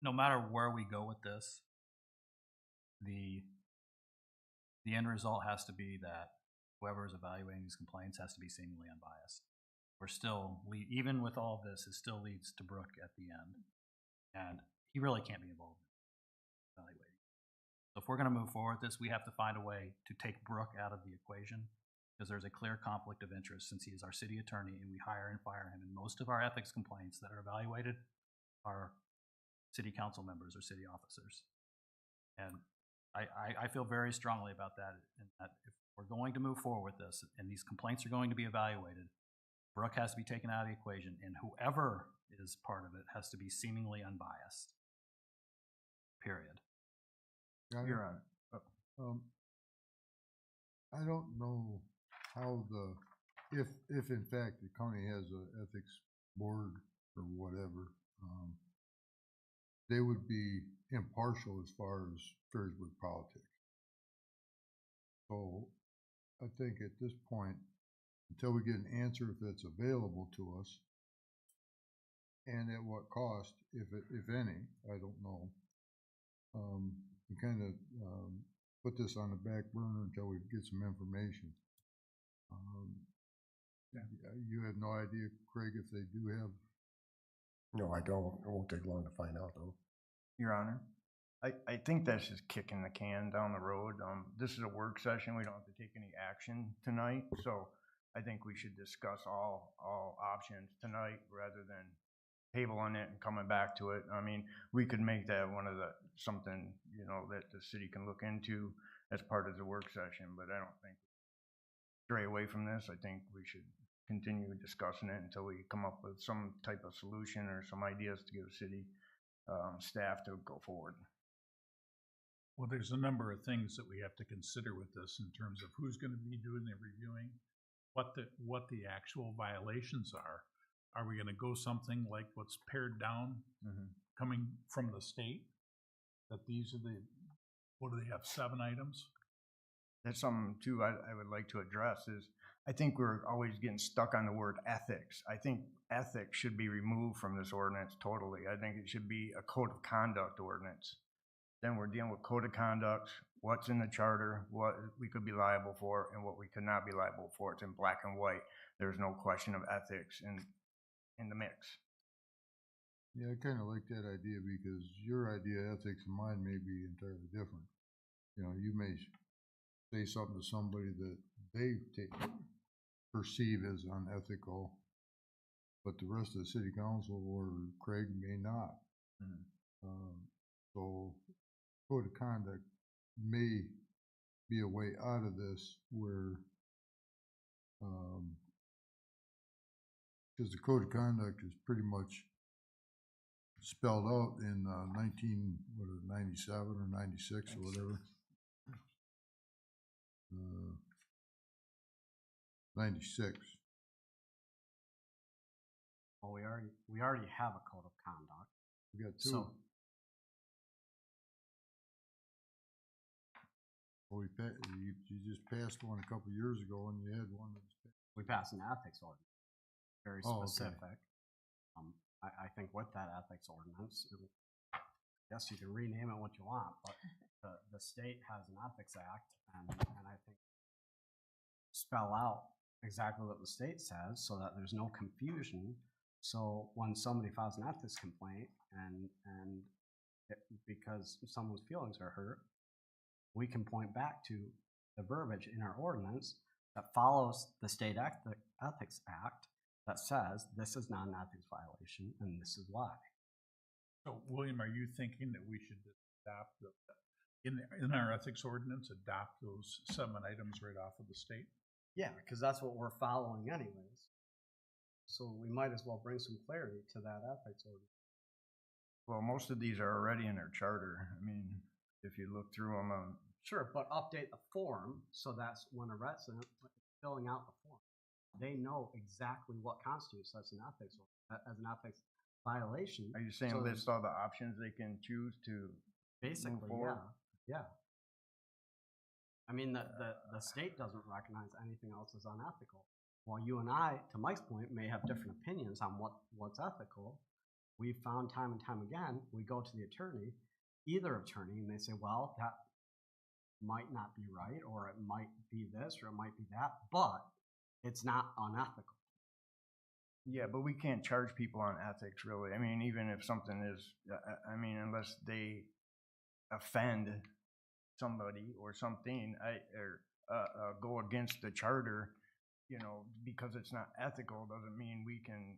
No matter where we go with this, the end result has to be that whoever is evaluating these complaints has to be seemingly unbiased. We're still, even with all of this, it still leads to Brooke at the end. And he really can't be involved in evaluating. So if we're gonna move forward with this, we have to find a way to take Brooke out of the equation, because there's a clear conflict of interest since he is our city attorney and we hire and fire him. And most of our ethics complaints that are evaluated are city council members or city officers. And I feel very strongly about that, and that if we're going to move forward with this and these complaints are going to be evaluated, Brooke has to be taken out of the equation, and whoever is part of it has to be seemingly unbiased. Period. You're on. I don't know how if in fact the county has an ethics board or whatever, they would be impartial as far as Ferrisburg politics. So I think at this point, until we get an answer if it's available to us, and at what cost, if any, I don't know, we kind of put this on the back burner until we get some information. You have no idea, Craig, if they do have. No, I don't. It won't take long to find out, though. Your Honor, I think that's just kicking the can down the road. This is a work session. We don't have to take any action tonight, so I think we should discuss all options tonight rather than tabling it and coming back to it. I mean, we could make that something, you know, that the city can look into as part of the work session, but I don't think stray away from this. I think we should continue discussing it until we come up with some type of solution or some ideas to give city staff to go forward. Well, there's a number of things that we have to consider with this in terms of who's going to be doing the reviewing, what the actual violations are. Are we going to go something like what's pared down coming from the state? That these are what do they have, 7 items? That's something too I would like to address is I think we're always getting stuck on the word ethics. I think ethics should be removed from this ordinance totally. I think it should be a code of conduct ordinance. Then we're dealing with code of conduct, what's in the charter, what we could be liable for, and what we could not be liable for. It's in black and white. There's no question of ethics in the mix. Yeah, I kind of like that idea because your idea of ethics and mine may be entirely different. You know, you may say something to somebody that they perceive as unethical, but the rest of the city council or Craig may not. So code of conduct may be a way out of this where, because the code of conduct is pretty much spelled out in 97 or 96 or whatever. 96. Well, we already have a code of conduct. We got two. So, Well, you just passed one a couple years ago, and you had one that's we passed an ethics ordinance, very Oh, okay. specific. I think with that ethics ordinance, I guess you can rename it what you want, but the state has an ethics act, and I think spell out exactly what the state says so that there's no confusion. So when somebody files an ethics complaint because someone's feelings are hurt, we can point back to the verbiage in our ordinance that follows the state ethics act that says this is not an ethics violation and this is why. So, William, are you thinking that we should adopt in our ethics ordinance, adopt those 7 items right off of the state? Yeah, because that's what we're following anyways. So we might as well bring some clarity to that ethics ordinance. Well, most of these are already in our charter. I mean, if you look through them, Sure, but update the form so that's when a resident is filling out the form, they know exactly what constitutes as an ethics violation. are you saying So list all the options they can choose to basically, move forward? yeah. I mean, the state doesn't recognize anything else as unethical. While you and I, to Mike's point, may have different opinions on what's ethical, we've found time and time again, we go to the attorney, either attorney, and they say, well, that might not be right, or it might be this, or it might be that, but it's not unethical. Yeah, but we can't charge people on ethics, really. I mean, even if something is, I mean, unless they offend somebody or something, or go against the charter, you know, because it's not ethical doesn't mean we can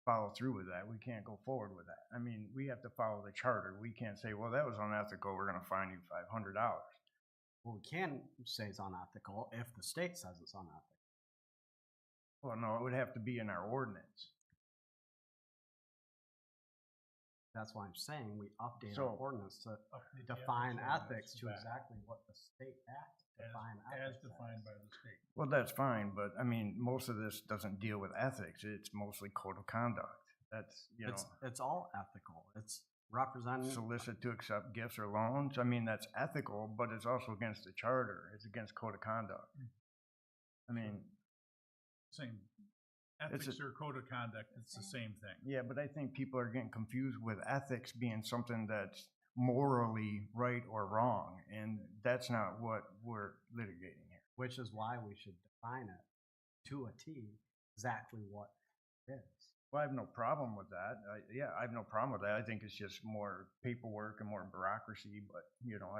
follow through with that. We can't go forward with that. I mean, we have to follow the charter. We can't say, well, that was unethical, we're gonna fine you $500. Well, we can say it's unethical if the state says it's unethical. Well, no, it would have to be in our ordinance. That's why I'm saying we update So- our ordinance to Update the define ethics ethics to ordinance back exactly what the state act define As ethics defined as. by the state. Well, that's fine, but I mean, most of this doesn't deal with ethics. It's mostly code of conduct. That's, you know, It's all ethical. It's representing. solicit to accept gifts or loans. I mean, that's ethical, but it's also against the charter. It's against code of conduct. I mean, Same. It's Ethics or code of conduct, it's the same thing. yeah, but I think people are getting confused with ethics being something that's morally right or wrong, and that's not what we're litigating here. Which is why we should define it to a T exactly what it is. Well, I have no problem with that. I have no problem with that. I think it's just more paperwork and more bureaucracy, but, you know,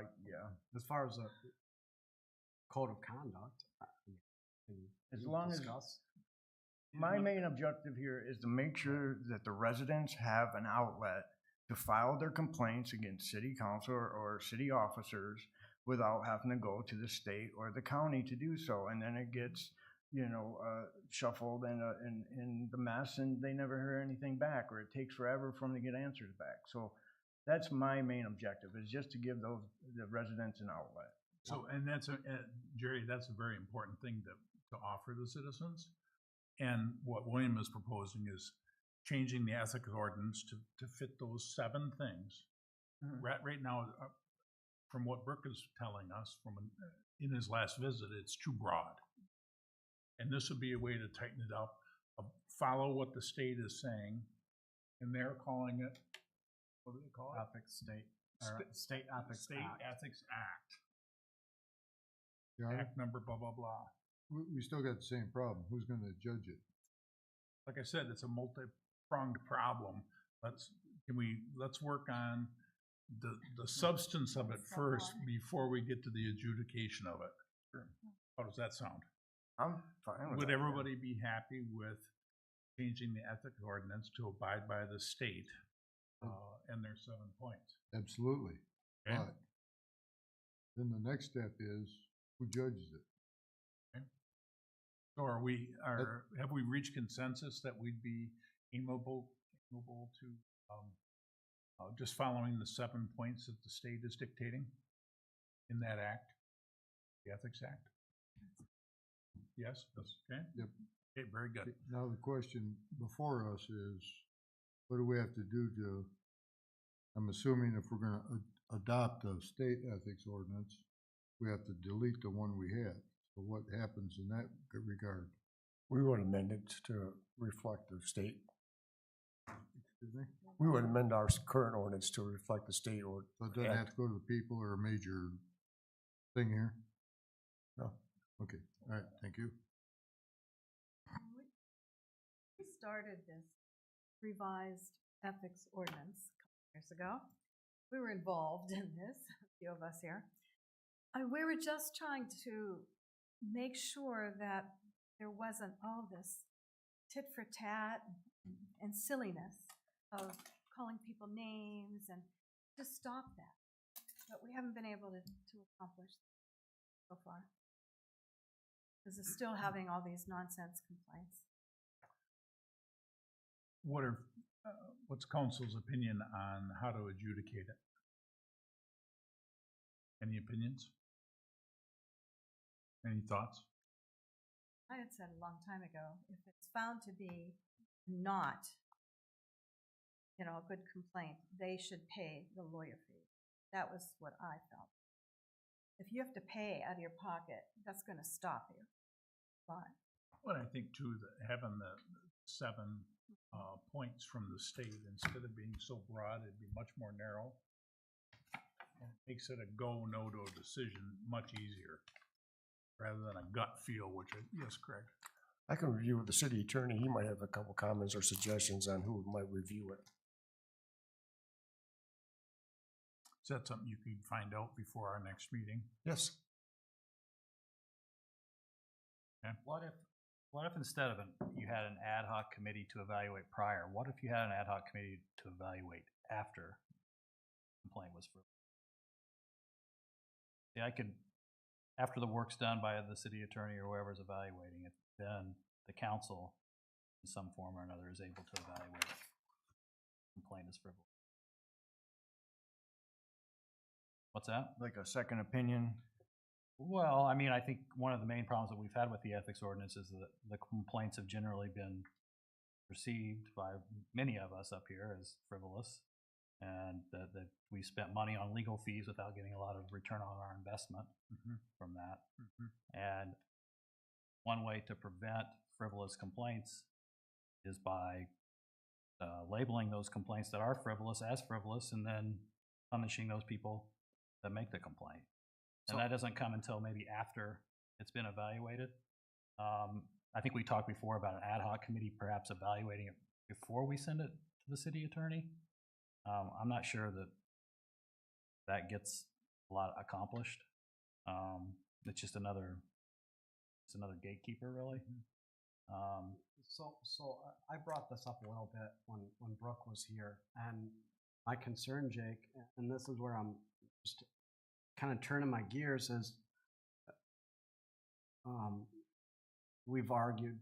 As far as a code of conduct, As long as- discuss. My main objective here is to make sure that the residents have an outlet to file their complaints against city council or city officers without having to go to the state or the county to do so. And then it gets, you know, shuffled in the mess, and they never hear anything back, or it takes forever for them to get answers back. So that's my main objective, is just to give the residents an outlet. So, and that's, Jerry, that's a very important thing to offer the citizens. And what William is proposing is changing the ethics ordinance to fit those 7 things. Right now, from what Brooke is telling us in his last visit, it's too broad. And this would be a way to tighten it up, follow what the state is saying, and they're calling it, what do they call it? Ethics state, or state ethics State act. Ethics Act. Yeah, Act number blah, blah, blah. we still got the same problem. Who's gonna judge it? Like I said, it's a multi-pronged problem. Let's work on the substance of it first before we get to the adjudication of it. How does that sound? I'm fine with Would that. everybody be happy with changing the ethics ordinance to abide by the state and their 7 points? Absolutely. Okay? But then the next step is, who judges it? So have we reached consensus that we'd be amenable to, just following the 7 points that the state is dictating in that act, the Ethics Act? Yes? Okay. Yep. Okay, very good. Now, the question before us is, what do we have to do to, I'm assuming if we're gonna adopt a state ethics ordinance, we have to delete the one we had. So what happens in that regard? We would amend it to reflect the state. Excuse me? We would amend our current ordinance to reflect the state or. So it doesn't have to go to the people or a major thing here? No. Okay, all right, thank you. We started this revised ethics ordinance a couple years ago. We were involved in this, a few of us here. And we were just trying to make sure that there wasn't all this tit for tat and silliness of calling people names and to stop that. But we haven't been able to accomplish so far. Because it's still having all these nonsense complaints. What's council's opinion on how to adjudicate it? Any opinions? Any thoughts? I had said a long time ago, if it's found to be not, a good complaint, they should pay the lawyer fee. That was what I felt. If you have to pay out of your pocket, that's going to stop you. Fine. Well, I think too, that having the 7 points from the state, instead of being so broad, it'd be much more narrow. And it makes it a go, no-go decision much easier, rather than a gut feel, yes, Craig? I can review with the city attorney. He might have a couple comments or suggestions on who might review it. Is that something you can find out before our next meeting? Yes. Okay. What if instead of you had an ad hoc committee to evaluate prior, what if you had an ad hoc committee to evaluate after the complaint was frivolous? See, after the work's done by the city attorney or whoever's evaluating it, then the council, in some form or another, is able to evaluate if the complaint is frivolous. What's that? Like a second opinion? Well, I mean, I think one of the main problems that we've had with the ethics ordinance is that the complaints have generally been received by many of us up here as frivolous, and that we spent money on legal fees without getting a lot of return on our investment from that. And one way to prevent frivolous complaints is by labeling those complaints that are frivolous as frivolous and then punishing those people that make the complaint. And that doesn't come until maybe after it's been evaluated. I think we talked before about an ad hoc committee perhaps evaluating it before we send it to the city attorney. I'm not sure that gets a lot accomplished. It's just another gatekeeper, really. So I brought this up a little bit when Brooke was here, and my concern, Jake, and this is where I'm just kind of turning my gears, is we've argued,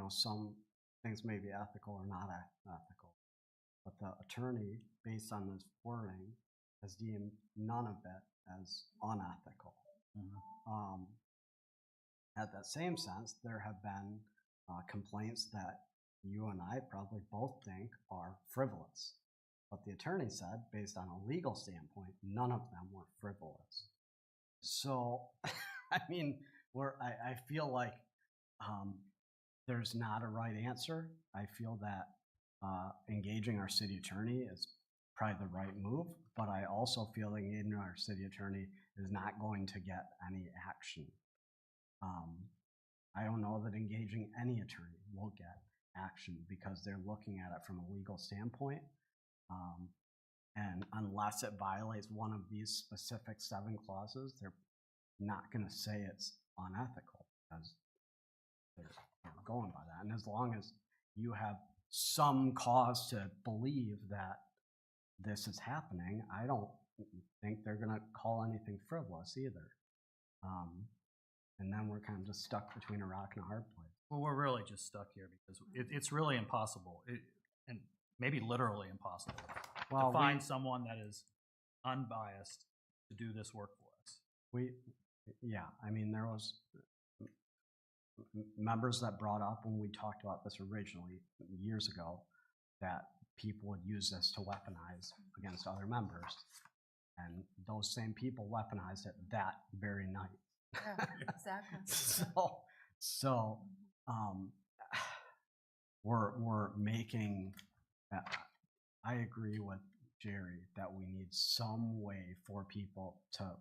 some things may be ethical or not ethical, but the attorney, based on this wording, has deemed none of it as unethical. At that same sense, there have been complaints that you and I probably both think are frivolous. But the attorney said, based on a legal standpoint, none of them were frivolous. So, I mean, I feel like there's not a right answer. I feel that engaging our city attorney is probably the right move, but I also feel engaging our city attorney is not going to get any action. I don't know that engaging any attorney will get action because they're looking at it from a legal standpoint. And unless it violates one of these specific 7 clauses, they're not going to say it's unethical because they're going by that. And as long as you have some cause to believe that this is happening, I don't think they're gonna call anything frivolous either. And then we're kind of just stuck between a rock and a hard place. Well, we're really just stuck here because it's really impossible, and maybe literally impossible, Well, to find someone that is unbiased to do this work for us. Yeah, I mean, there was members that brought up when we talked about this originally years ago that people would use this to weaponize against other members. And those same people weaponized it that very night. Yeah, exactly. So we're making, I agree with Jerry that we need some way for people to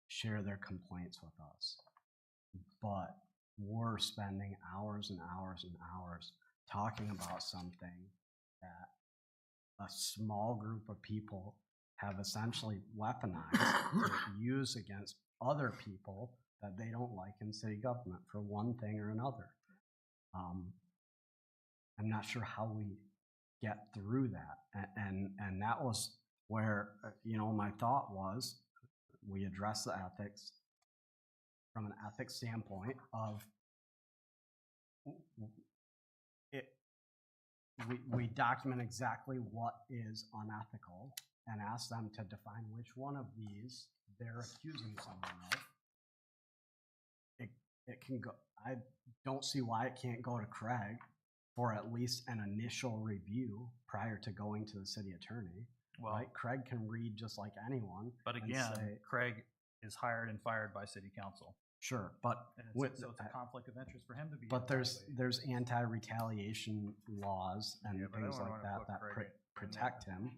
share their complaints with us. But we're spending hours and hours and hours talking about something that a small group of people have essentially weaponized to use against other people that they don't like in city government for one thing or another. I'm not sure how we get through that. And that was where, my thought was, we address the ethics from an ethics standpoint of it. We document exactly what is unethical and ask them to define which one of these they're accusing someone of. It can go. I don't see why it can't go to Craig for at least an initial review prior to going to the city attorney. Well, right? Craig can read just like anyone. But and again, say, Craig is hired and fired by city council. sure, but So it's a conflict of interest for him to be. But there's evaluated. anti-retaliation laws and Yeah, but I things wouldn't like wanna that put that Craig in protect that. him.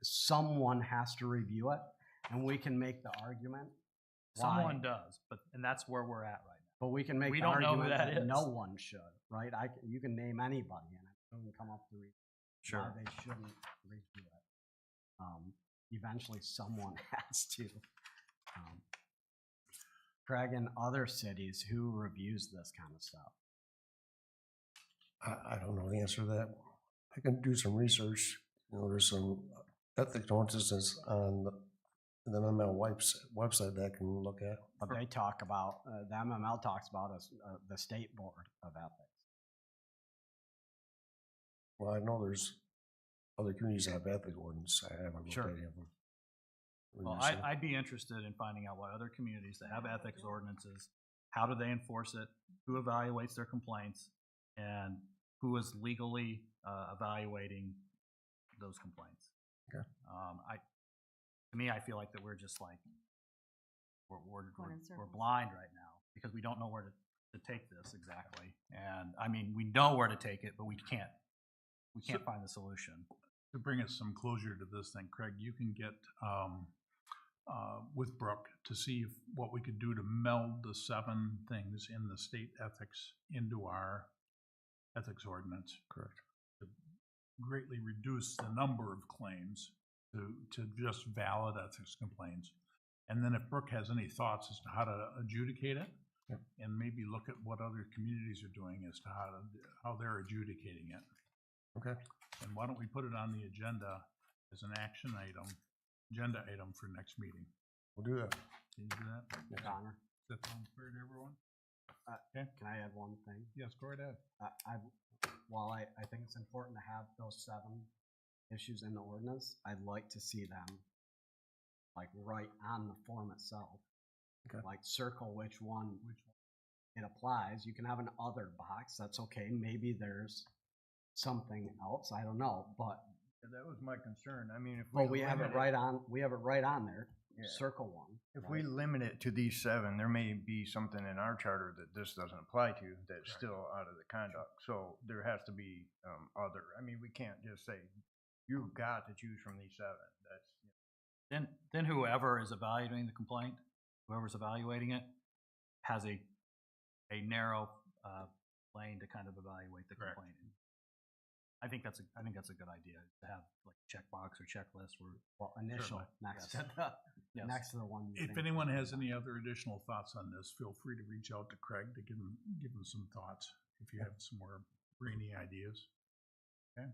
Someone has to review it, and we can make the argument. Someone why- does, and that's where we're at right now. But we can make We the don't know who argument that that is. no one should, right? You can name anybody, and I can come up with why they shouldn't review it. Eventually, someone has to. Craig, in other cities, who reviews this kind of stuff? I don't know the answer to that. I can do some research. There's some ethics notices on the MML website that I can look at. But they talk about, the MML talks about the state board of ethics. Well, I know there's other communities that have ethics ordinance. I haven't looked Sure. at any of them. Well, I'd be interested in finding out what other communities that have ethics ordinances, how do they enforce it, who evaluates their complaints, and who is legally evaluating those complaints. Okay. To me, I feel like that we're just like, we're Going in circles. blind right now because we don't know where to take this exactly. And I mean, we know where to take it, but we can't find the solution. To bring us some closure to this thing, Craig, you can get with Brooke to see what we could do to meld the 7 things in the state ethics into our ethics ordinance. Correct. To greatly reduce the number of claims to just valid ethics complaints. And then if Brooke has any thoughts as to how to adjudicate it, Yep. and maybe look at what other communities are doing as to how they're adjudicating it. Okay. And why don't we put it on the agenda as an agenda item for next meeting? We'll do that. Can you do that? Connor, Does that sound fair to everyone? can I add one thing? Yes, go right ahead. While I think it's important to have those 7 issues in the ordinance, I'd like to see them like right on the form itself. Okay. Like circle which one it applies. You can have an other box, that's okay. Maybe there's something else, I don't know, but That was my concern. I mean, if we have it right on there. Yeah. Circle one. If we limit it to these 7, there may be something in our charter that this doesn't apply to that's still out of the conduct. So there has to be other. I mean, we can't just say you've got to choose from these 7. That's Then whoever is evaluating the complaint, whoever's evaluating it, has a narrow lane to kind of evaluate the Correct. complaint. I think that's a good idea to have like a checkbox or checklist where. Well, initial next Yes. to the Yes. next to the one. you If think- anyone has any other additional thoughts on this, feel free to reach out to Craig to give him some thoughts if you have some more brainy ideas. Okay?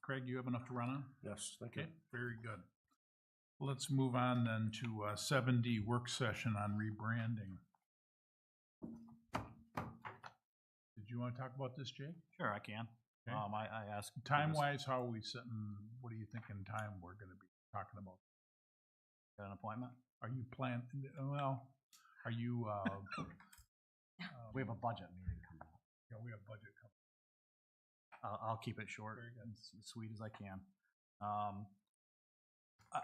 Craig, you have enough to run on? Yes, thank you. Okay, very good. Let's move on then to 7D, work session on rebranding. Did you want to talk about this, Jake? Sure, I can. Okay. I asked. for this- Time-wise, how are we sitting, what do you think in time we're gonna be talking about? Got an appointment? Are you planning, well, are you, We have a budget meeting coming up. yeah, we have budget coming. I'll keep it short and as sweet as I can.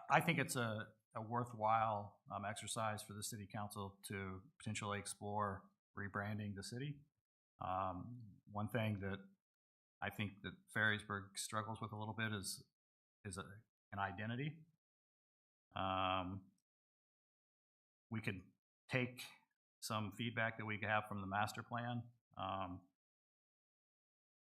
I think it's a worthwhile exercise for the city council to potentially explore rebranding the city. One thing that I think that Ferrisburg struggles with a little bit is an identity. We could take some feedback that we have from the master plan.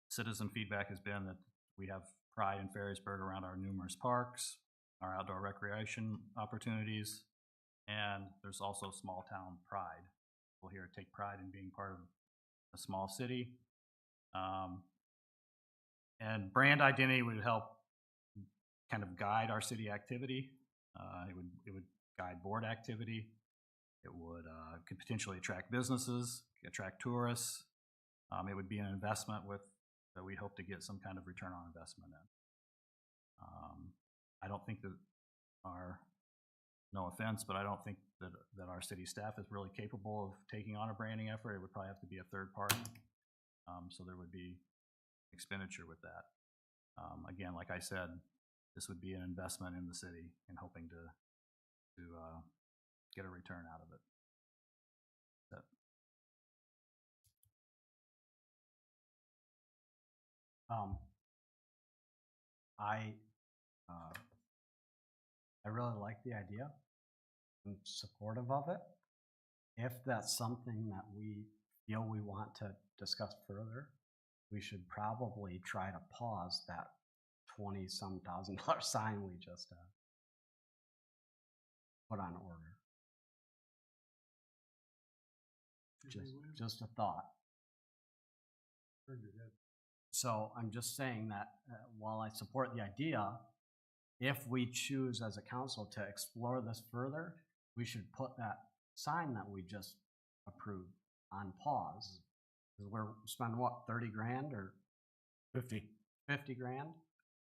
Citizen feedback has been that we have pride in Ferrisburg around our numerous parks, our outdoor recreation opportunities, and there's also small town pride. People here take pride in being part of a small city. And brand identity would help kind of guide our city activity. It would guide board activity. It would could potentially attract businesses, attract tourists. It would be an investment that we hope to get some kind of return on investment in. I don't think that no offense, but I don't think that our city staff is really capable of taking on a branding effort. It would probably have to be a third party. So there would be expenditure with that. Again, like I said, this would be an investment in the city and hoping to get a return out of it. I really like the idea. I'm supportive of it. If that's something that we feel we want to discuss further, we should probably try to pause that $20-some thousand sign we just put on order. Just a thought. So I'm just saying that while I support the idea, if we choose as a council to explore this further, we should put that sign that we just approved on pause. Because we're spending what, 30 grand or 50. 50 grand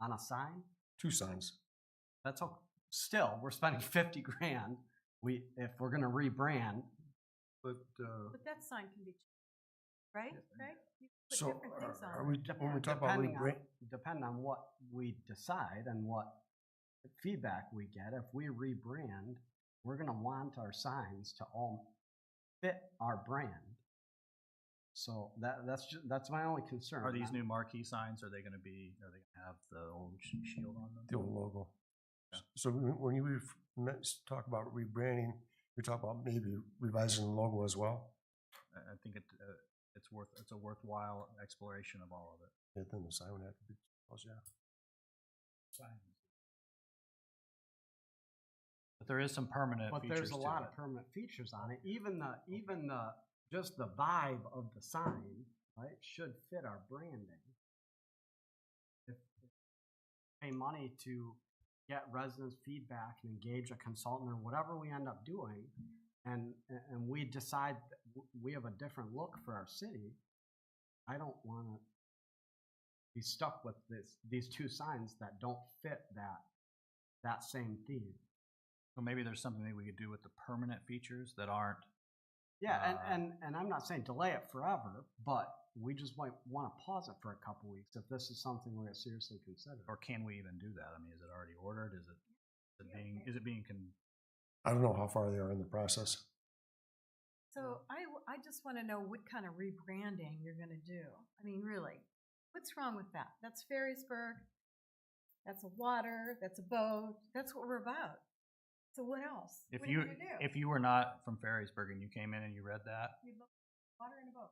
on a sign? 2 signs. That's okay. Still, we're spending 50 grand. If we're gonna rebrand. But, But that sign can be, right, Craig? You put So different things on are it. we, when we talk about Depending on what we decide and what feedback we get, if we rebrand, we're gonna want our signs to all fit our brand. So that's my only concern. Are these new marquee signs, are they gonna have the old shield on them? the old logo. Yeah. So when you talk about rebranding, we talk about maybe revising the logo as well. I think it's a worthwhile exploration of all of it. Yeah, then the sign would have to be, yeah. But there is some permanent But features there's a to lot it. of permanent features on it. Even just the vibe of the sign, right, should fit our branding. If pay money to get residents' feedback and engage a consultant or whatever we end up doing, and we decide that we have a different look for our city, I don't want to be stuck with these 2 signs that don't fit that same theme. So maybe there's something that we could do with the permanent features that aren't. Yeah, and I'm not saying delay it forever, but we just might want to pause it for a couple weeks if this is something we're going to seriously consider. Or can we even do that? I mean, is it already ordered? Is it being I don't know how far they are in the process. So I just want to know what kind of rebranding you're going to do. I mean, really, what's wrong with that? That's Ferrisburg. That's a water. That's a boat. That's what we're about. So what else? If what are you gonna do? if you were not from Ferrisburg and you came in and you read that, We both- water and a boat.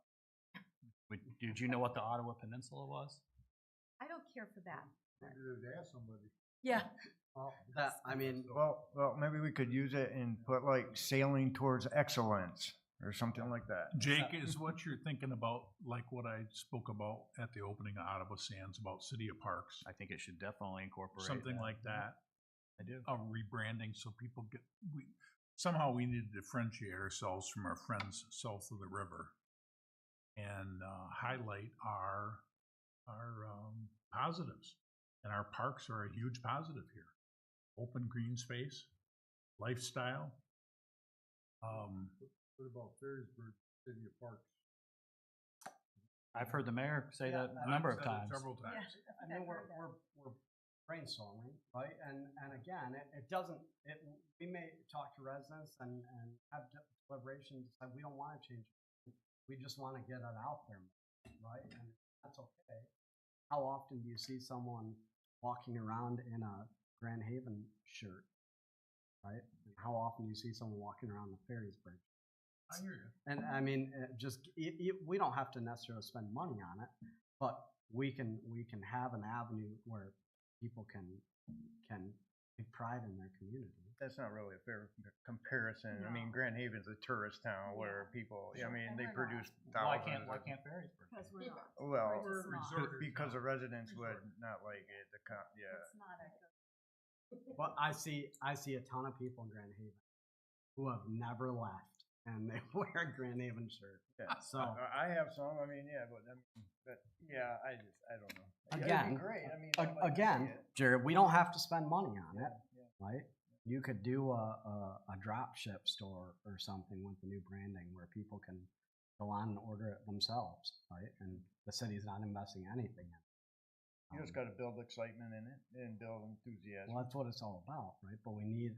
did you know what the Ottawa Peninsula was? I don't care for that. ask somebody. Yeah. I mean, Well, maybe we could use it and put like sailing towards excellence. or something like that. Jake, is what you're thinking about, like what I spoke about at the opening of Ottawa Sands about City of Parks? I think it should definitely incorporate Something that. like that, I do. a rebranding so people get, somehow we need to differentiate ourselves from our friends south of the river and highlight our positives. And our parks are a huge positive here. Open green space, lifestyle. What about Ferrisburg, City of Parks? I've heard the mayor say Yeah, that a number of I've said it times. several times. I mean, we're brainstorming, right? And again, it doesn't, we may talk to residents and have deliberations, and we don't want to change it. We just want to get it out there, right? And that's okay. How often do you see someone walking around in a Grand Haven shirt, right? And how often do you see someone walking around the Ferrisburg? I hear you. And I mean, we don't have to necessarily spend money on it, but we can have an avenue where people can take pride in their community. That's not really a fair comparison. I mean, Grand Haven's a tourist town where people, I mean, they produce Why thousands. can't Ferrisburg? Because we're not. Well, We're just not. because the residents would not like it, yeah. It's not a good. But I see a ton of people in Grand Haven who have never left, and they wear a Grand Haven shirt. Yeah. So I have some, I mean, yeah, but yeah, I don't know. It'd be again, great. I mean, I'd like to see again, it. Jared, we don't have to spend money on it, Yeah. right? You could do a drop ship store or something with the new branding where people can go on and order it themselves, right? And the city's not investing anything in it. You just gotta build excitement in it and build enthusiasm. Well, that's what it's all about, right? But we need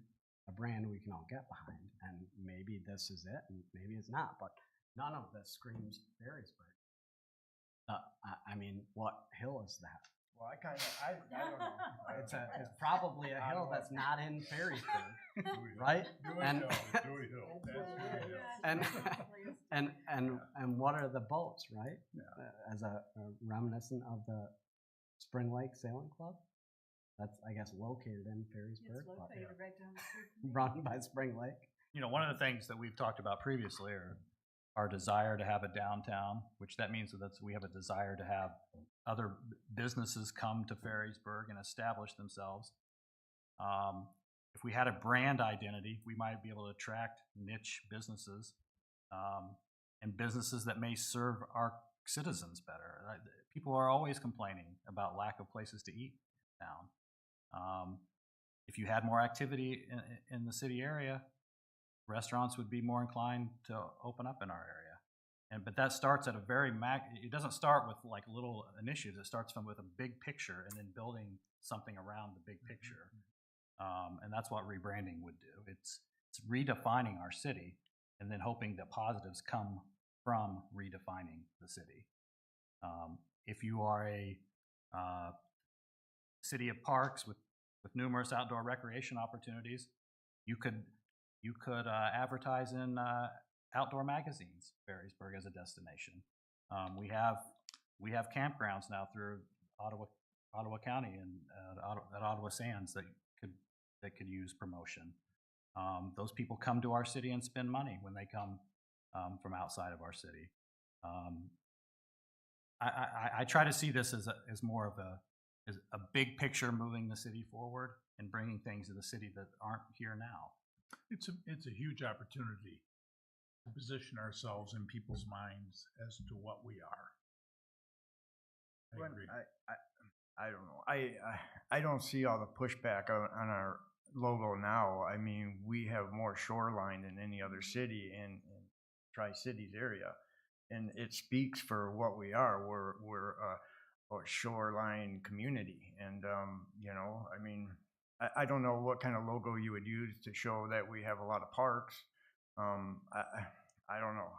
a brand we can all get behind, and maybe this is it, and maybe it's not. But none of this screams Ferrisburg. I mean, what hill is that? Well, I don't know. It's probably a hill that's not in Ferrisburg, right? And Dewey Hill. That's Dewey Hill. and what are the boats, right? As a reminiscent of the Spring Lake Sailing Club. That's, I guess, located in Ferrisburg, It's located right down the street. run by Spring Lake. You know, one of the things that we've talked about previously are our desire to have a downtown, which that means that we have a desire to have other businesses come to Ferrisburg and establish themselves. If we had a brand identity, we might be able to attract niche businesses and businesses that may serve our citizens better. People are always complaining about lack of places to eat in town. If you had more activity in the city area, restaurants would be more inclined to open up in our area. But that starts at a very it doesn't start with like little initiatives. It starts with a big picture and then building something around the big picture. And that's what rebranding would do. It's redefining our city and then hoping that positives come from redefining the city. If you are a city of parks with numerous outdoor recreation opportunities, you could advertise in outdoor magazines, Ferrisburg as a destination. We have campgrounds now through Ottawa County and at Ottawa Sands that could use promotion. Those people come to our city and spend money when they come from outside of our city. I try to see this as more of a big picture moving the city forward and bringing things to the city that aren't here now. It's a huge opportunity to position ourselves in people's minds as to what we are. I agree. I don't know. I don't see all the pushback on our logo now. I mean, we have more shoreline than any other city in Tri-Cities area, and it speaks for what we are. We're a shoreline community, and you know, I mean, I don't know what kind of logo you would use to show that we have a lot of parks. I don't know.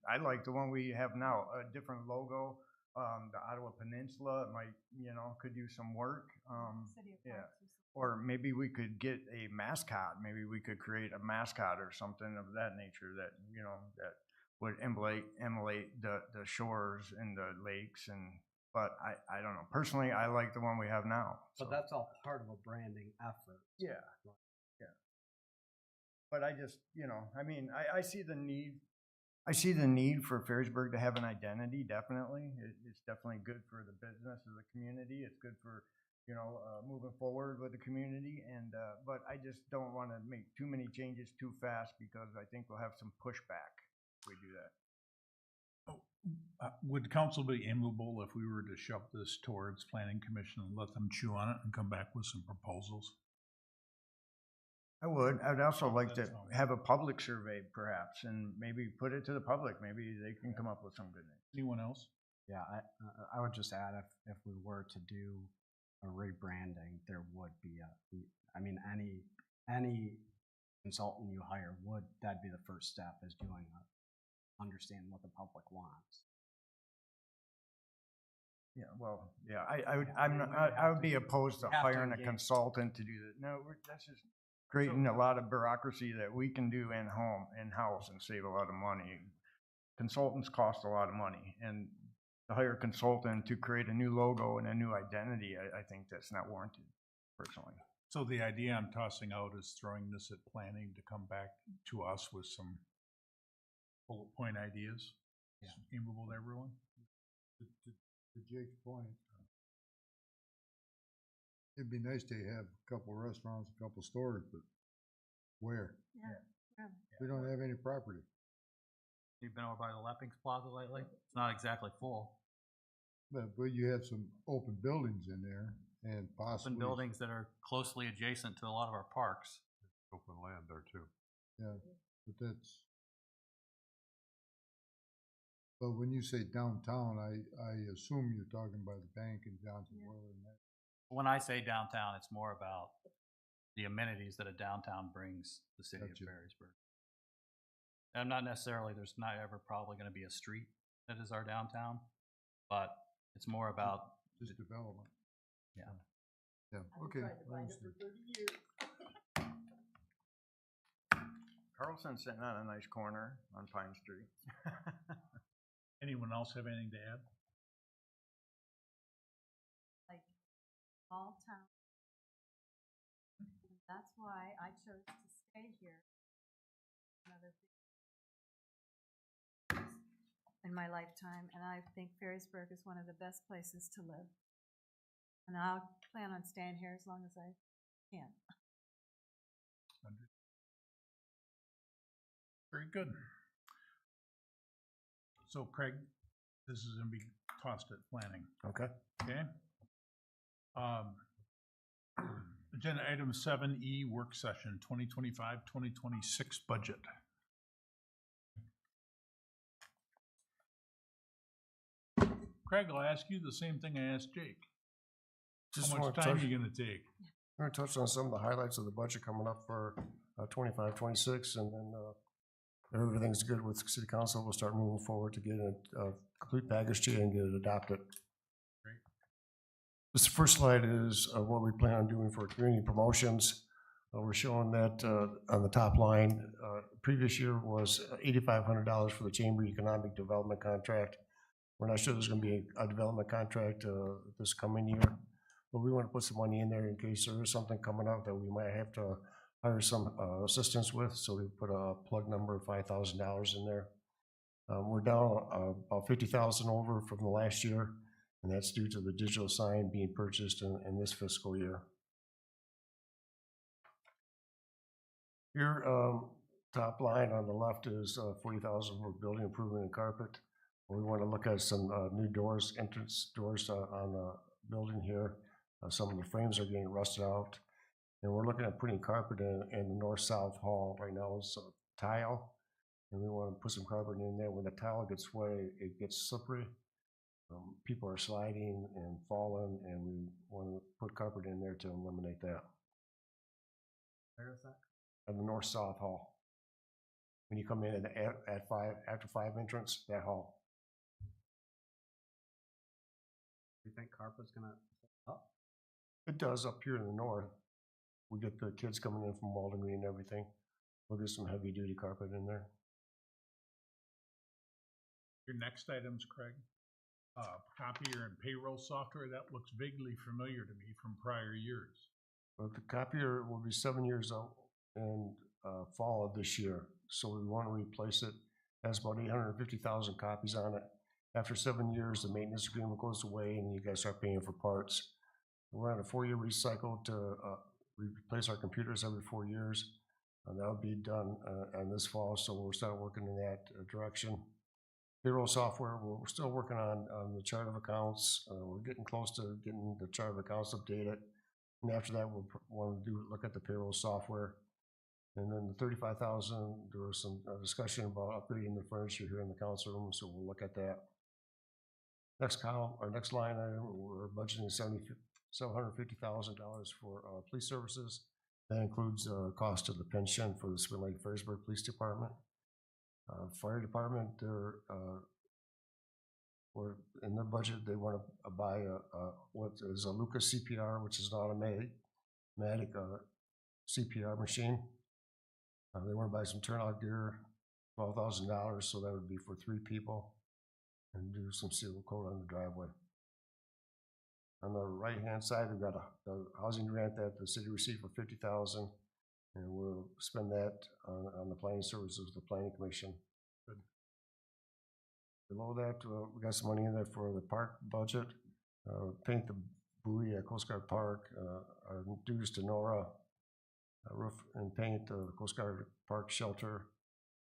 I like the one we have now. A different logo. The Ottawa Peninsula might, could use some work. City of Yeah. Parks is- Or maybe we could get a mascot. Maybe we could create a mascot or something of that nature that, that would emulate the shores and the lakes. But I don't know. Personally, I like the one we have now. But so. that's all part of a branding effort. Yeah. Yeah. But I just, I mean, I see the need I see the need for Ferrisburg to have an identity, definitely. It's definitely good for the business of the community. It's good for, moving forward with the community. And, but I just don't want to make too many changes too fast because I think we'll have some pushback if we do that. Would council be amiable if we were to shove this towards planning commission and let them chew on it and come back with some proposals? I would. I'd also like to That's all. have a public survey perhaps and maybe put it to the public. Maybe they can come up with some good names. Anyone else? Yeah, I would just add if we were to do a rebranding, there would be any consultant you hire that'd be the first step is doing understanding what the public wants. Yeah, well, yeah, I would be opposed to We have to hiring a engage. consultant to do that. No, that's just creating a lot of bureaucracy that we can do in-house and save a lot of money. Consultants cost a lot of money, and to hire a consultant to create a new logo and a new identity, I think that's not warranted, personally. So the idea I'm tossing out is throwing this at planning to come back to us with some bullet point ideas. Yeah. Amiable to everyone? To Jake's point, it'd be nice to have a couple restaurants, a couple stores, but where? Yeah. We don't have any property. You've been over by the Leppings Plaza lately? It's not exactly full. But you have some open buildings in there and possibly. Open buildings that are closely adjacent to a lot of our parks. Open land there too. Yeah, but that's. But when you say downtown, I assume you're talking by the bank in Johnson Whaler and that. When I say downtown, it's more about the amenities that a downtown brings the city Gotcha. of Ferrisburg. And not necessarily, there's not ever probably going to be a street that is our downtown, but it's more about, Just development. yeah. Yeah, okay. I understand. Carlson's sitting on a nice corner on Pine Street. Anyone else have anything to add? Like small town. That's why I chose to stay here. Another in my lifetime, and I think Ferrisburg is one of the best places to live. And I'll plan on staying here as long as I can. Very good. So Craig, this is gonna be tossed at planning, Okay. okay? Agenda item 7E, work session, 2025-2026 budget. Craig, I'll ask you the same thing I asked Jake. Just How wanna much time touch- are you gonna take? I'm gonna touch on some of the highlights of the budget coming up for 25, 26, and then if everything's good with city council, we'll start moving forward to get a complete package to you and get it adopted. Great. This first slide is what we plan on doing for community promotions. We're showing that on the top line, previous year was $8,500 for the Chamber Economic Development Contract. We're not sure there's gonna be a development contract this coming year, but we want to put some money in there in case there is something coming up that we might have to hire some assistance with, so we put a plug number of $5,000 in there. We're down about 50,000 over from the last year, and that's due to the digital sign being purchased in this fiscal year. Here, top line on the left is 40,000 for building improvement and carpet. We want to look at some new doors, entrance doors on the building here. Some of the frames are getting rusted out. And we're looking at putting carpet in the north-south hall. Right now it's tile, and we want to put some carpet in there. When the tile gets wet, it gets slippery. People are sliding and falling, and we want to put carpet in there to eliminate that. Where is that? At the north-south hall. When you come in after 5 entrance, that hall. Do you think carpet's gonna up? It does up here in the north. We get the kids coming in from Walden Green and everything. We'll get some heavy-duty carpet in there. Your next items, Craig, copier and payroll software, that looks vaguely familiar to me from prior years. But the copier will be 7 years out in fall of this year, so we want to replace it. Has about 850,000 copies on it. After 7 years, the maintenance agreement goes away and you guys start paying for parts. We're on a 4-year recycle to replace our computers every 4 years. And that'll be done on this fall, so we'll start working in that direction. Payroll software, we're still working on the chart of accounts. We're getting close to getting the chart of accounts updated. And after that, we'll want to look at the payroll software. And then the 35,000, there was some discussion about upgrading the furniture here in the council room, so we'll look at that. Next column, or next line item, we're budgeting $750,000 for police services. That includes cost of the pension for the Spring Lake Ferrisburg Police Department. Fire department, they're in their budget, they want to buy what is a Lucas CPR, which is an automatic CPR machine. They want to buy some turnout gear, $12,000, so that would be for 3 people, and do some seal coat on the driveway. On the right-hand side, we've got a housing grant that the city received for $50,000, and we'll spend that on the planning services of the planning commission. Good. Below that, we got some money in there for the park budget. Paint the buoy at Coast Guard Park, our dues to NORA, roof and paint the Coast Guard Park shelter,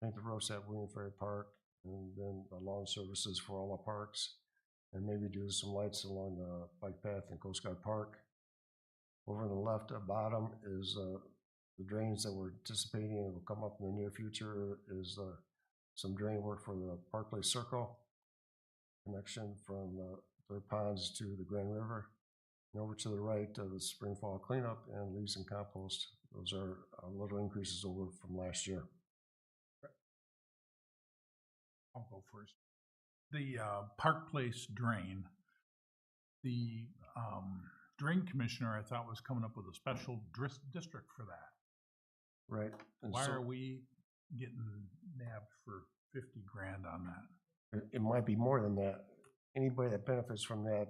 paint the roofs at William Ferry Park, and then the lawn services for all the parks, and maybe do some lights along the bike path in Coast Guard Park. Over on the left at bottom is the drains that we're anticipating and will come up in the near future is some drain work for the Park Place Circle, connection from their ponds to the Grand River. And over to the right, the spring fall cleanup and leaves and compost. Those are little increases over from last year. I'll go first. The Park Place drain, the drain commissioner, I thought, was coming up with a special district for that. Right. And Why so are we getting nabbed for 50 grand on that? it might be more than that. Anybody that benefits from that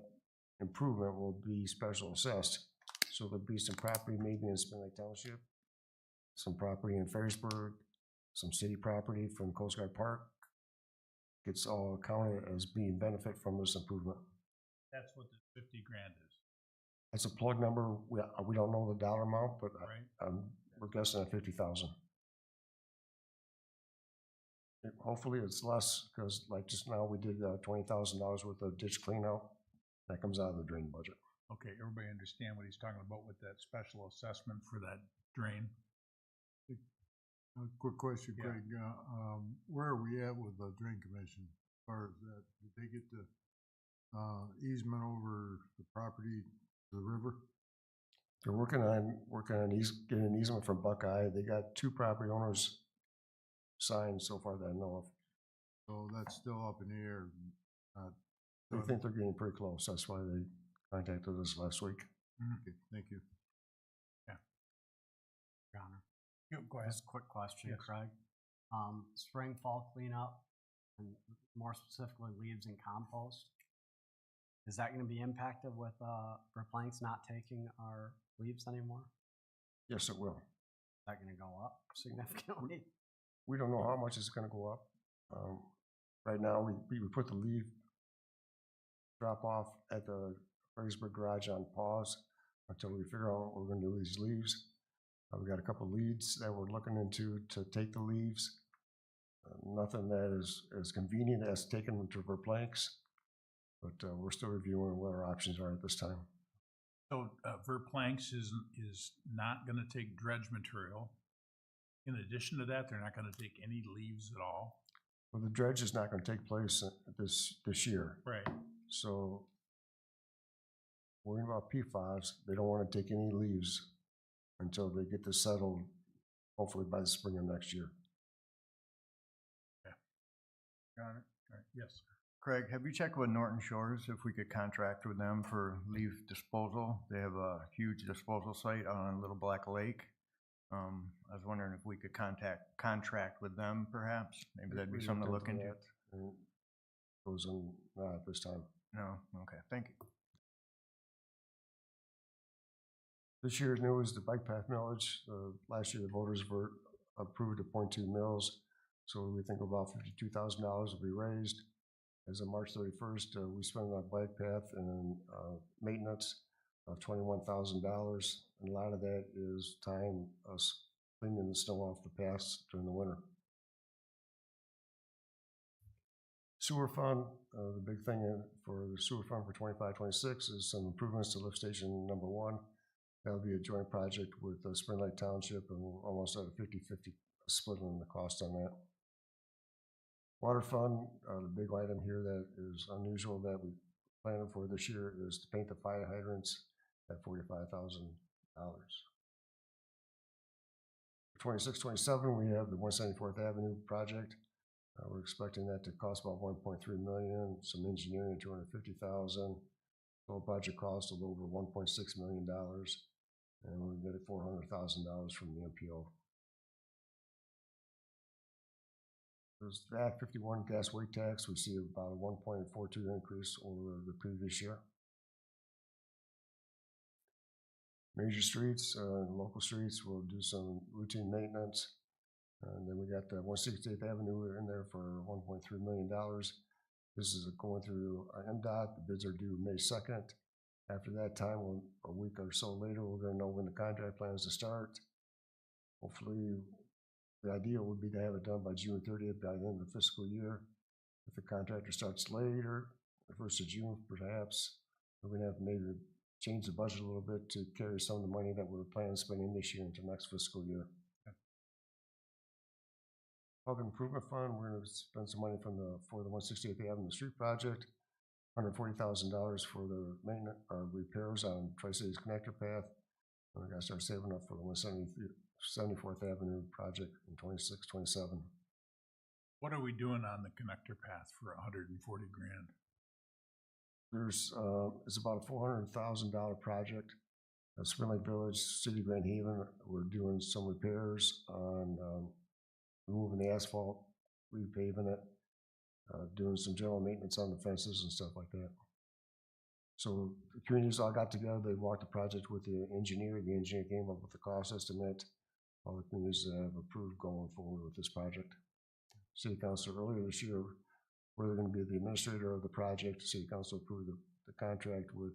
improvement will be special assessed. So there'll be some property maybe in Spring Lake Township, some property in Ferrisburg, some city property from Coast Guard Park. It's all counted as being benefit from this improvement. That's what the 50 grand is. It's a plug number. We don't know the dollar amount, but Right. We're guessing at 50,000. Hopefully it's less, because like just now we did $20,000 worth of ditch clean out. That comes out of the drain budget. Okay, everybody understand what he's talking about with that special assessment for that drain? A quick question, Yeah. Craig. Where are we at with the Drain Commission? As far as that, did they get the easement over the property to the river? They're working on getting an easement from Buckeye. They got 2 property owners signed so far that I know of. So that's still up in the air. I think they're getting pretty close. That's why they contacted us last week. Okay, thank you. Your Honor. Go ahead. Just a quick question, Yes. Craig. Spring, fall cleanup, and more specifically leaves and compost. Is that gonna be impacted with, Verplanks not taking our leaves anymore? Yes, it will. Is that gonna go up significantly? We don't know how much it's gonna go up. Right now, we put the leaf drop off at the Ferrisburg garage on pause until we figure out what we're gonna do with these leaves. We got a couple leads that we're looking into to take the leaves. Nothing that is as convenient as taking them to Verplanks, but we're still reviewing what our options are at this time. So Verplanks is not gonna take dredge material. In addition to that, they're not gonna take any leaves at all. Well, the dredge is not gonna take place this year. Right. So worrying about PFAS, they don't want to take any leaves until they get this settled, hopefully by the spring of next year. Got it. All right. Yes. Craig, have you checked with Norton Shores if we could contract with them for leaf disposal? They have a huge disposal site on Little Black Lake. I was wondering if we could contract with them perhaps? Maybe that'd be We something to look into into. that, and goes in, not at this time. No, okay, thank you. This year's new is the bike path millage. Last year, the voters approved a 0.2 mills. So we think about $52,000 will be raised. As of March 31st, we spent on bike path and maintenance of $21,000. And a lot of that is time us cleaning the snow off the paths during the winter. Sewer fund, the big thing for the sewer fund for 25-26 is some improvements to lift station number 1. That'll be a joint project with Spring Lake Township, and we're almost at a 50-50 split on the cost on that. Water fund, the big item here that is unusual that we planning for this year is to paint the fire hydrants at $45,000. For 26-27, we have the 174th Avenue project. We're expecting that to cost about $1.3 million, some engineering, $250,000. Total project cost a little over $1.6 million, and we're going to get $400,000 from the MPO. There's the Act 51 gas weight tax. We see about a 1.42 increase over the previous year. Major streets, local streets, we'll do some routine maintenance. And then we got 168th Avenue in there for $1.3 million. This is going through MDOT. The bids are due May 2nd. After that time, a week or so later, we're going to know when the contract plans to start. Hopefully, the idea would be to have it done by June 30th, by the end of the fiscal year. If the contractor starts later, the 1st of June perhaps, we're going to have to maybe change the budget a little bit to carry some of the money that we're planning on spending this year into next fiscal year. Public Improvement Fund, we're going to spend some money for the 168th Avenue Street project, $140,000 for the maintenance repairs on Tri-Cities Connector Path. And we got to start saving up for the 174th Avenue project in 26-27. What are we doing on the connector path for $140,000? There's it's about a $400,000 project. Spring Lake Village, City of Grand Haven, we're doing some repairs on removing the asphalt, repaving it, doing some general maintenance on the fences and stuff like that. So the communities all got together, they walked the project with the engineer came up with the cost estimate. All the communities have approved going forward with this project. City Council earlier this year, where they're going to be the administrator of the project, City Council approved the contract with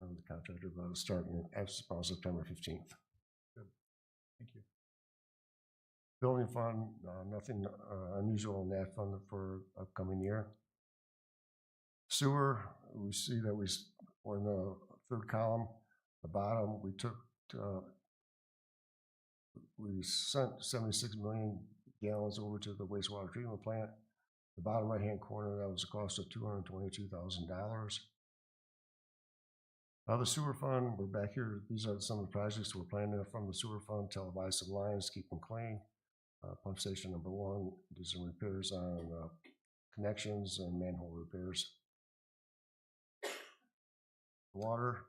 the contractor about starting on September 15th. Thank you. Building fund, nothing unusual in that fund for upcoming year. Sewer, we see that we're in the third column, the bottom, we sent 76 million gallons over to the wastewater treatment plant. The bottom right-hand corner, that was a cost of $222,000. The sewer fund, we're back here. These are some of the projects we're planning from the sewer fund. Televise some lines, keep them clean. Pump station number 1, do some repairs on connections and manhole repairs. Water,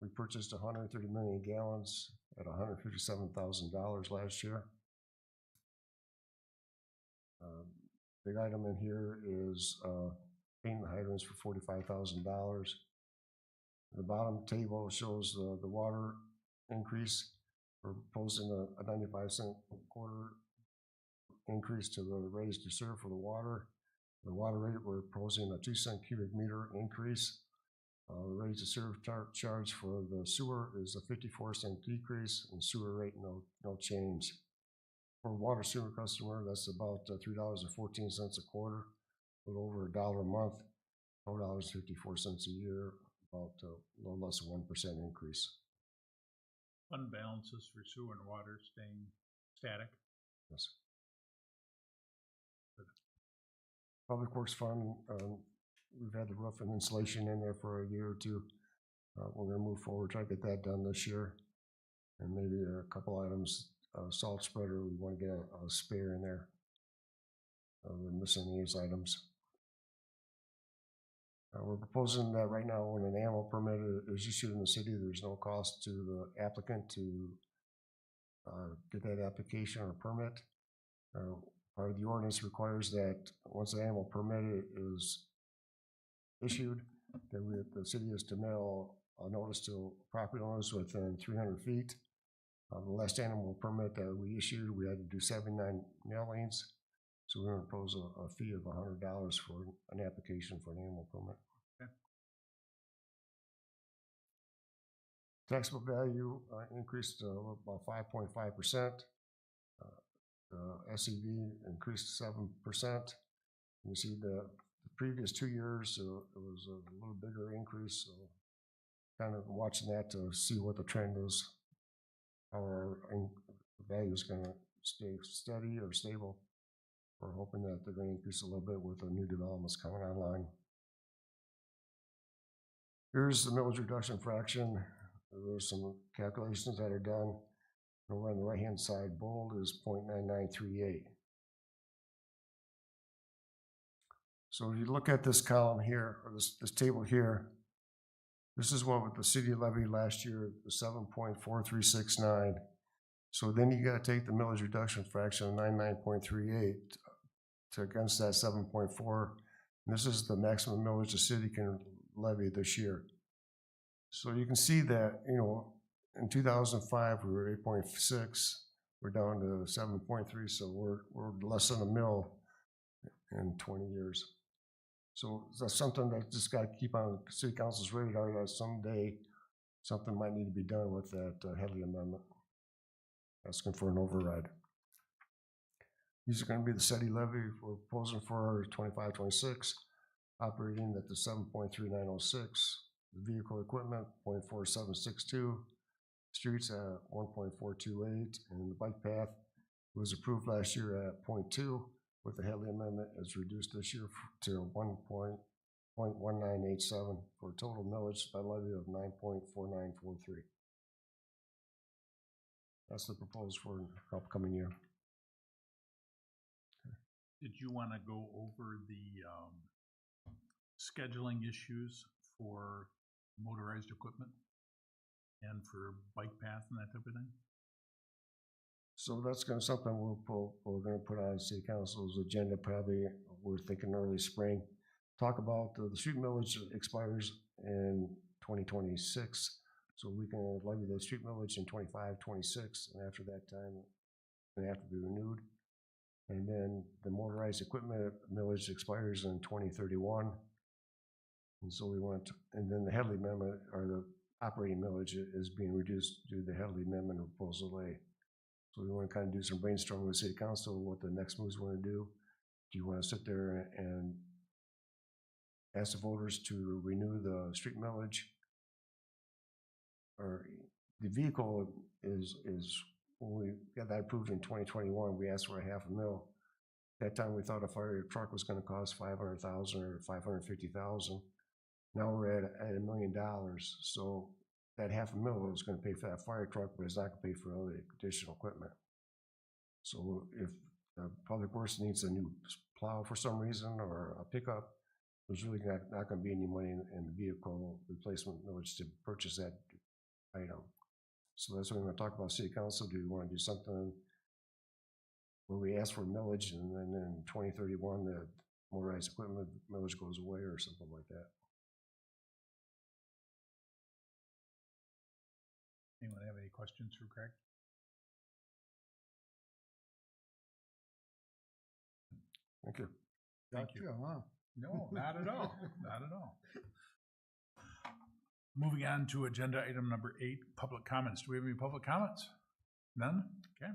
we purchased 130 million gallons at $157,000 last year. Big item in here is painting the hydrants for $45,000. The bottom table shows the water increase. We're proposing a 95-cent quarter increase to the rates to serve for the water. The water rate, we're proposing a 2-cent cubic meter increase. The rate to serve charge for the sewer is a 54-cent decrease, and sewer rate no change. For a water sewer customer, that's about $3.14 a quarter, a little over $1 a month, $4.54 a year, about a little less than 1% increase. Fund balances for sewer and water staying static? Yes. Public Works Fund, we've had the roof and insulation in there for a year or two. We're going to move forward, try to get that done this year. And maybe a couple items, salt spreader, we want to get a spare in there. The miscellaneous items. We're proposing that right now when an animal permit is issued in the city, there's no cost to the applicant to get that application or permit. Part of the ordinance requires that once an animal permit is issued, then the city is to mail a notice to property owners within 300 feet. The last animal permit that we issued, we had to do 79 mailings. So we're gonna propose a fee of $100 for an application for an animal permit. Okay. Taxable value increased about 5.5%. SEV increased 7%. You see the previous 2 years, it was a little bigger increase, so kind of watching that to see what the trend is. How our value is gonna stay steady or stable. We're hoping that they're gonna increase a little bit with the new developments coming online. Here's the millage reduction fraction. There's some calculations that are done. Over on the right-hand side, bold is 0.9938. So if you look at this column here, or this table here, this is what the city levied last year, the 7.4369. So then you gotta take the millage reduction fraction of 99.38 to against that 7.4. And this is the maximum millage the city can levy this year. So you can see that, you know, in 2005, we were 8.6, we're down to 7.3, so we're less than a mill in 20 years. So that's something that just got to keep on city council's radar, that someday something might need to be done with that Headley amendment. Asking for an override. These are going to be the city levy we're proposing for 25-26, operating at the 7.3906, vehicle equipment 0.4762, streets at 1.428, and the bike path was approved last year at 0.2, with the Headley amendment is reduced this year to 1.1987 for a total millage by levy of 9.4943. That's the proposed for an upcoming year. Did you want to go over the scheduling issues for motorized equipment and for bike path and that type of thing? So that's gonna something we're gonna put on city council's agenda probably, we're thinking early spring. Talk about the street millage expires in 2026. So we can levy the street millage in 25-26, and after that time, they have to be renewed. And then the motorized equipment millage expires in 2031. And so we want, and then the Headley amendment, or the operating millage is being reduced due to the Headley amendment proposal A. So we want to kind of do some brainstorming with city council, what the next moves want to do. Do you want to sit there and ask the voters to renew the street millage? Or the vehicle is when we got that approved in 2021, we asked for $500,000. That time we thought a fire truck was going to cost $500,000 or $550,000. Now we're at $1 million. So that $500,000 is going to pay for that fire truck, but it's not going to pay for all the additional equipment. So if Public Works needs a new plow for some reason or a pickup, there's really not going to be any money in the vehicle replacement millage to purchase that item. So that's what we're going to talk about city council. Do we want to do something where we ask for millage and then in 2031 the motorized equipment millage goes away or something like that? Anyone have any questions for Craig? Thank you. Thank you. Huh? No, not at all, not at all. Moving on to agenda item number 8, public comments. Do we have any public comments? None? Okay.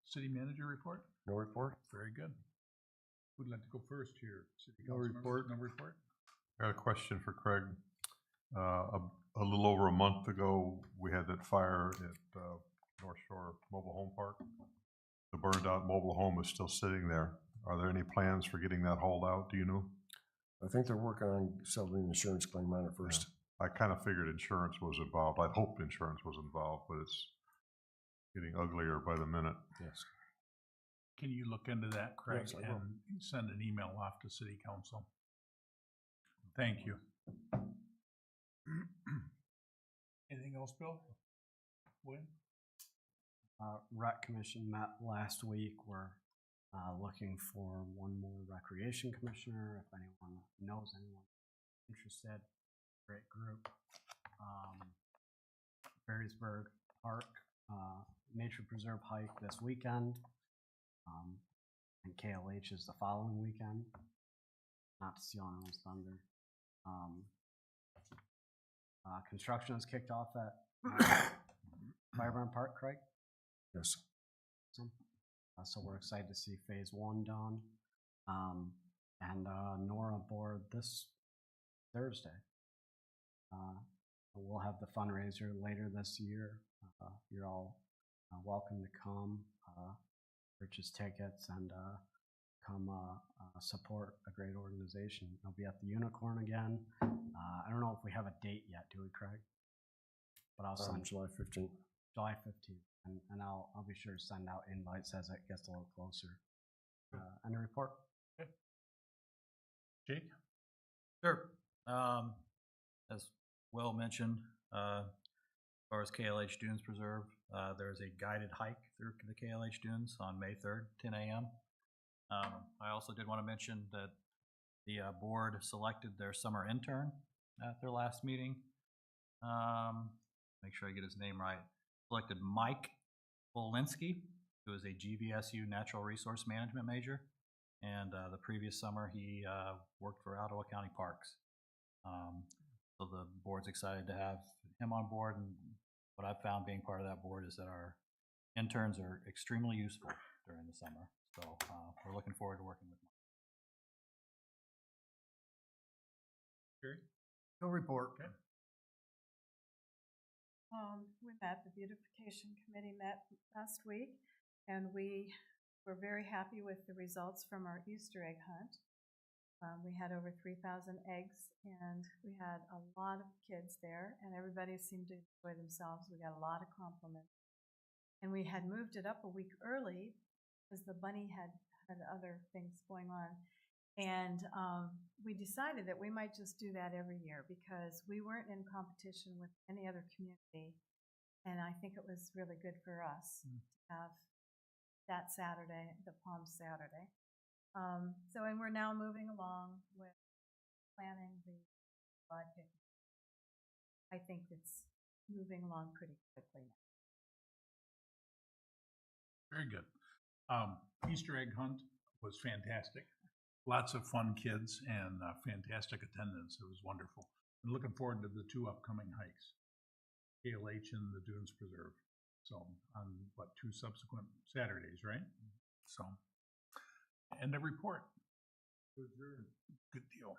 City manager report? No report? Very good. Who'd like to go first here? City No council members? report. No report? I got a question for Craig. A little over a month ago, we had that fire at North Shore Mobile Home Park. The burned out mobile home is still sitting there. Are there any plans for getting that hauled out? Do you know? I think they're working on settling the insurance claim on it first. I kind of figured insurance was involved. I'd hoped insurance was involved, but it's getting uglier by the minute. Yes. Can you look into that, Craig, Yes, I will. and send an email off to city council? Thank you. Anything else, Bill? Wayne? Rec Commission met last week. We're looking for one more recreation commissioner. If anyone knows anyone interested, great group. Berrysburg Park Nature Preserve hike this weekend. And KLH is the following weekend. Not to steal anyone's thunder. Construction is kicked off at Fireburn Park, Craig. Yes. So we're excited to see phase 1 done. And Nora aboard this Thursday. We'll have the fundraiser later this year. You're all welcome to come, purchase tickets, and come support a great organization. I'll be at the Unicorn again. I don't know if we have a date yet, do we, Craig? But I'll send July 15th. July 15th, and I'll be sure to send out invites as it gets a little closer. And a report. Jake? Sure. As Will mentioned, as far as KLH Dunes Preserve, there's a guided hike through the KLH Dunes on May 3rd, 10 a.m. I also did want to mention that the board selected their summer intern at their last meeting. Make sure I get his name right. Selected Mike Polinsky, who is a GVSU Natural Resource Management major. And the previous summer, he worked for Ottawa County Parks. So the board's excited to have him on board. And what I've found being part of that board is that our interns are extremely useful during the summer. So we're looking forward to working with them. Jerry? No report. Okay. We met, the beautification committee met last week, and we were very happy with the results from our Easter egg hunt. We had over 3,000 eggs, and we had a lot of kids there, and everybody seemed to enjoy themselves. We got a lot of compliments. And we had moved it up a week early because the bunny had other things going on. And we decided that we might just do that every year because we weren't in competition with any other community. And I think it was really good for us to have that Saturday, the Palm Saturday. And we're now moving along with planning the broad picnic. I think it's moving along pretty quickly now. Very good. Easter egg hunt was fantastic. Lots of fun kids and fantastic attendance. It was wonderful. And looking forward to the 2 upcoming hikes, KLH and the Dunes Preserve. So on 2 subsequent Saturdays, right? So, and a report. Good deal.